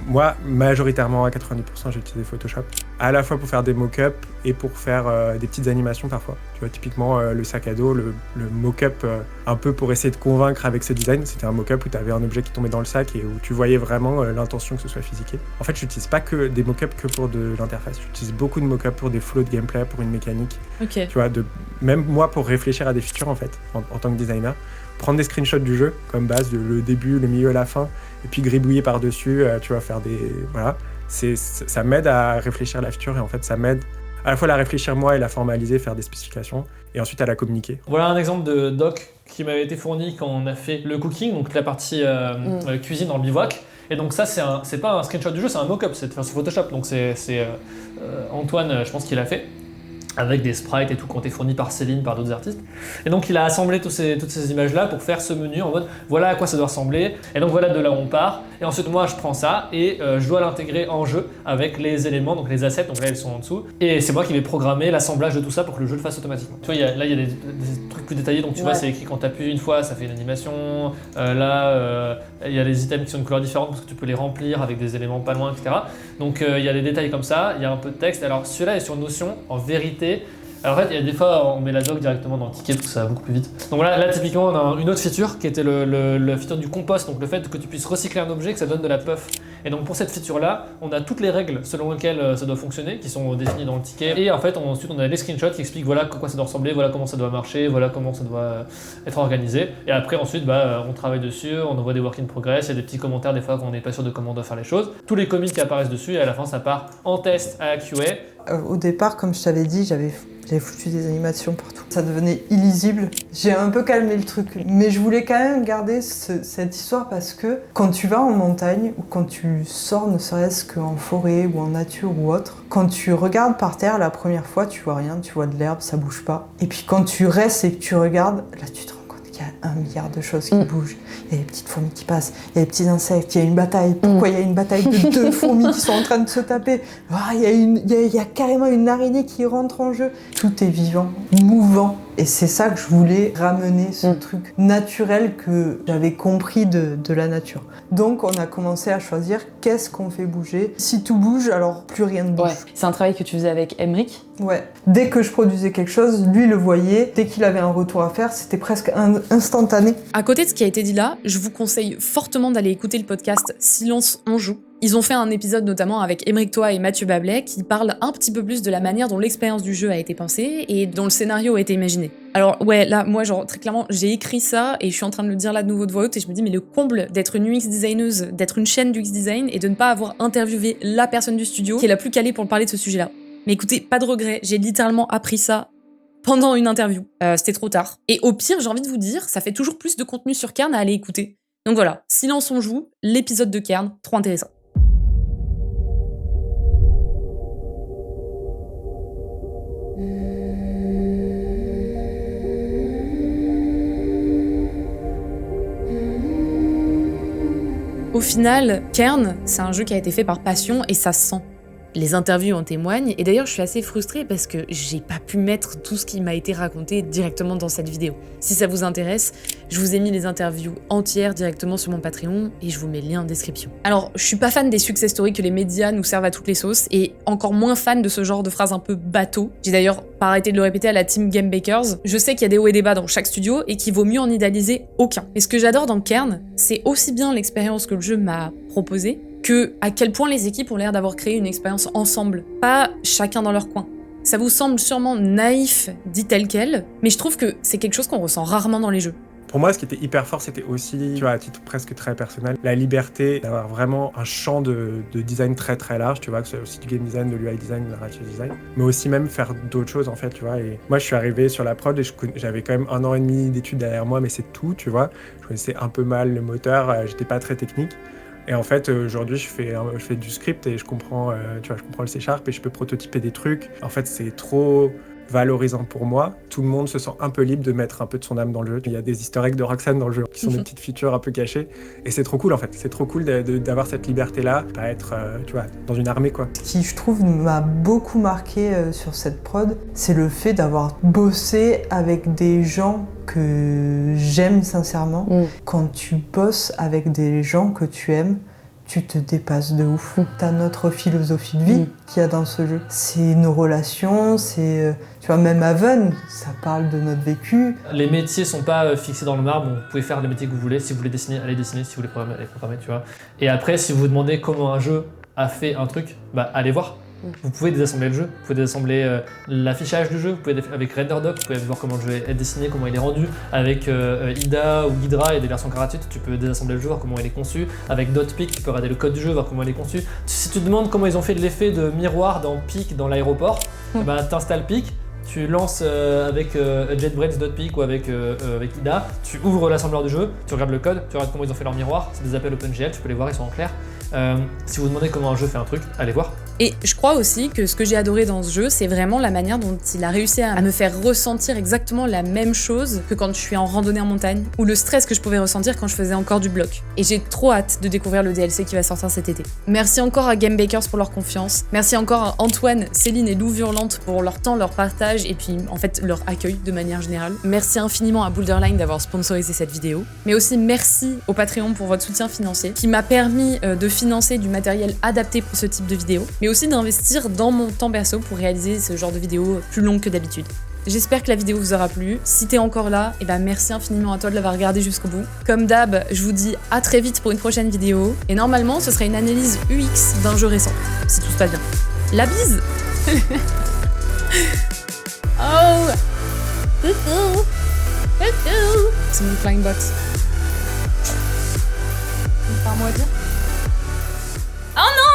moi, majoritairement, à 90%, j'ai utilisé Photoshop, à la fois pour faire des mock-ups et pour faire des petites animations parfois. Tu vois, typiquement, le sac à dos, le mock-up, un peu pour essayer de convaincre avec ce design, c'était un mock-up où tu avais un objet qui tombait dans le sac et où tu voyais vraiment l'intention que ce soit physiqué. En fait, j'utilise pas que des mock-ups que pour de l'interface, j'utilise beaucoup de mock-ups pour des flows de gameplay, pour une mécanique. Ok. Tu vois, même moi, pour réfléchir à des features, en fait, en tant que designer, prendre des screenshots du jeu comme base, le début, le milieu, la fin, et puis gribouiller par-dessus, tu vois, faire des... Voilà. Ça m'aide à réfléchir à la feature et en fait, ça m'aide à la fois à la réfléchir moi et la formaliser, faire des spécifications, et ensuite à la communiquer. Voilà un exemple de doc qui m'avait été fourni quand on a fait le cooking, donc la partie cuisine dans le bivouac. Et donc ça, c'est pas un screenshot du jeu, c'est un mock-up, c'est de faire sur Photoshop. Donc c'est Antoine, je pense qu'il a fait, avec des sprites et tout, qui ont été fournis par Céline, par d'autres artistes. Et donc il a assemblé toutes ces images-là pour faire ce menu en mode voilà à quoi ça doit ressembler, et donc voilà de là où on part. Et ensuite moi je prends ça et je dois l'intégrer en jeu avec les éléments, donc les assets, donc là ils sont en dessous. Et c'est moi qui vais programmer l'assemblage de tout ça pour que le jeu le fasse automatiquement. Tu vois, il y a des trucs plus détaillés, donc tu vois c'est écrit quand tu appuies une fois, ça fait une animation. Il y a des items qui sont de couleurs différentes parce que tu peux les remplir avec des éléments pas loin, etc. Donc il y a des détails comme ça, il y a un peu de texte. Alors celui-là est sur Notion, en vérité. Alors en fait, il y a des fois, on met la doc directement dans le ticket parce que ça va beaucoup plus vite. Donc voilà, là typiquement, on a une autre feature qui était le feature du compost, donc le fait que tu puisses recycler un objet, que ça donne de la puff. Et donc pour cette feature-là, on a toutes les règles selon lesquelles ça doit fonctionner, qui sont définies dans le ticket. Et en fait, ensuite, on a les screenshots qui expliquent voilà à quoi ça doit ressembler, voilà comment ça doit marcher, voilà comment ça doit être organisé. Et après, ensuite, on travaille dessus, on envoie des work in progress, il y a des petits commentaires des fois quand on n'est pas sûr de comment on doit faire les choses. Tous les commits qui apparaissent dessus, et à la fin, ça part en test à QA. Au départ, comme je t'avais dit, j'avais foutu des animations partout. Ça devenait illisible. J'ai un peu calmé le truc. Mais je voulais quand même garder cette histoire parce que quand tu vas en montagne ou quand tu sors ne serait-ce qu'en forêt ou en nature ou autre, quand tu regardes par terre la première fois, tu vois rien, tu vois de l'herbe, ça bouge pas. Et puis quand tu restes et que tu regardes, là tu te rends compte qu'il y a 1 milliard de choses qui bougent. Il y a des petites fourmis qui passent, il y a des petits insectes, il y a une bataille. Pourquoi il y a une bataille de 2 fourmis qui sont en train de se taper? Il y a carrément une araignée qui rentre en jeu. Tout est vivant, mouvant. Et c'est ça que je voulais ramener, ce truc naturel que j'avais compris de la nature. Donc on a commencé à choisir qu'est-ce qu'on fait bouger. Si tout bouge, alors plus rien ne bouge. Ouais. C'est un travail que tu faisais avec Emric. Ouais. Dès que je produisais quelque chose, lui le voyait. Dès qu'il avait un retour à faire, c'était presque instantané. À côté de ce qui a été dit là, je vous conseille fortement d'aller écouter le podcast Silence on joue. Ils ont fait un épisode notamment avec Emric Thoy et Mathieu Bablet qui parlent un petit peu plus de la manière dont l'expérience du jeu a été pensée et dont le scénario a été imaginé. Alors ouais, là, moi, genre, très clairement, j'ai écrit ça et je suis en train de le dire là de nouveau de voix haute et je me dis, mais le comble d'être une UX designeuse, d'être une chaîne d'UX design et de ne pas avoir interviewé la personne du studio qui est la plus calée pour parler de ce sujet-là. Mais écoutez, pas de regret, j'ai littéralement appris ça pendant une interview. C'était trop tard. Et au pire, j'ai envie de vous dire, ça fait toujours plus de contenu sur Cairn à aller écouter. Donc voilà, Silence on joue, l'épisode de Cairn, trop intéressant. Au final, Cairn, c'est un jeu qui a été fait par passion et ça se sent. Les interviews en témoignent, et d'ailleurs je suis assez frustrée parce que j'ai pas pu mettre tout ce qui m'a été raconté directement dans cette vidéo. Si ça vous intéresse, je vous ai mis les interviews entières directement sur mon Patreon et je vous mets le lien en description. Alors, je suis pas fan des success stories que les médias nous servent à toutes les sauces et encore moins fan de ce genre de phrases un peu bateau. J'ai d'ailleurs pas arrêté de le répéter à la team Game Bakers. Je sais qu'il y a des hauts et des bas dans chaque studio et qu'il vaut mieux en idéaliser aucun. Et ce que j'adore dans Cairn, c'est aussi bien l'expérience que le jeu m'a proposée, que à quel point les équipes ont l'air d'avoir créé une expérience ensemble, pas chacun dans leur coin. Ça vous semble sûrement naïf, dit tel quel, mais je trouve que c'est quelque chose qu'on ressent rarement dans les jeux. Pour moi, ce qui était hyper fort, c'était aussi, tu vois, à titre presque très personnel, la liberté d'avoir vraiment un champ de design très très large, tu vois, que ce soit aussi du game design, de l'UI design, de la narrative design, mais aussi même faire d'autres choses en fait, tu vois. Et moi, je suis arrivé sur la prod et j'avais quand même 1 an et demi d'études derrière moi, mais c'est tout, tu vois. Je connaissais un peu mal le moteur, j'étais pas très technique. Et en fait, aujourd'hui, je fais du script et je comprends, tu vois, je comprends le C# et je peux prototyper des trucs. En fait, c'est trop valorisant pour moi. Tout le monde se sent un peu libre de mettre un peu de son âme dans le jeu. Il y a des easter eggs de Roxane dans le jeu qui sont des petites features un peu cachées. Et c'est trop cool en fait. C'est trop cool d'avoir cette liberté-là, pas être, tu vois, dans une armée quoi. Ce qui, je trouve, m'a beaucoup marqué sur cette prod, c'est le fait d'avoir bossé avec des gens que j'aime sincèrement. Quand tu bosses avec des gens que tu aimes, tu te dépasses de ouf. T'as notre philosophie de vie qu'il y a dans ce jeu. C'est nos relations, c'est... tu vois, même Haven, ça parle de notre vécu. Les métiers sont pas fixés dans le marbre, vous pouvez faire les métiers que vous voulez. Si vous voulez dessiner, allez dessiner. Si vous voulez programmer, allez programmer, tu vois. Et après, si vous vous demandez comment un jeu a fait un truc, bah allez voir. Vous pouvez désassembler le jeu, vous pouvez désassembler l'affichage du jeu, vous pouvez avec RenderDoc, vous pouvez voir comment le jeu est dessiné, comment il est rendu. Avec IDA ou Ghidra et des versions gratuites, tu peux désassembler le jeu, voir comment il est conçu. Avec Dotpic, tu peux regarder le code du jeu, voir comment il est conçu. Si tu te demandes comment ils ont fait l'effet de miroir dans Pic dans l'aéroport, bah t'installes Pic, tu lances avec JetBrains Dotpic ou avec IDA, tu ouvres l'assembleur du jeu, tu regardes le code, tu regardes comment ils ont fait leur miroir, c'est des appels OpenGL, tu peux les voir, ils sont en clair. Si vous vous demandez comment un jeu fait un truc, allez voir. Et je crois aussi que ce que j'ai adoré dans ce jeu, c'est vraiment la manière dont il a réussi à me faire ressentir exactement la même chose que quand je suis en randonnée en montagne, ou le stress que je pouvais ressentir quand je faisais encore du bloc. Et j'ai trop hâte de découvrir le DLC qui va sortir cet été. Merci encore à Game Bakers pour leur confiance. Merci encore à Antoine, Céline et Louve Hurlante pour leur temps, leur partage et puis en fait leur accueil de manière générale. Merci infiniment à Boulderline d'avoir sponsorisé cette vidéo. Mais aussi merci au Patreon pour votre soutien financier qui m'a permis de financer du matériel adapté pour ce type de vidéo, mais aussi d'investir dans mon temps perso pour réaliser ce genre de vidéos plus longues que d'habitude. J'espère que la vidéo vous aura plu. Si t'es encore là, et ben merci infiniment à toi de l'avoir regardé jusqu'au bout. Comme d'hab, je vous dis à très vite pour une prochaine vidéo. Et normalement, ce sera une analyse UX d'un jeu récent, si tout se passe bien. La bise. Oh. Coucou. Coucou. C'est mon flying bot. Pas moi à dire. Oh non!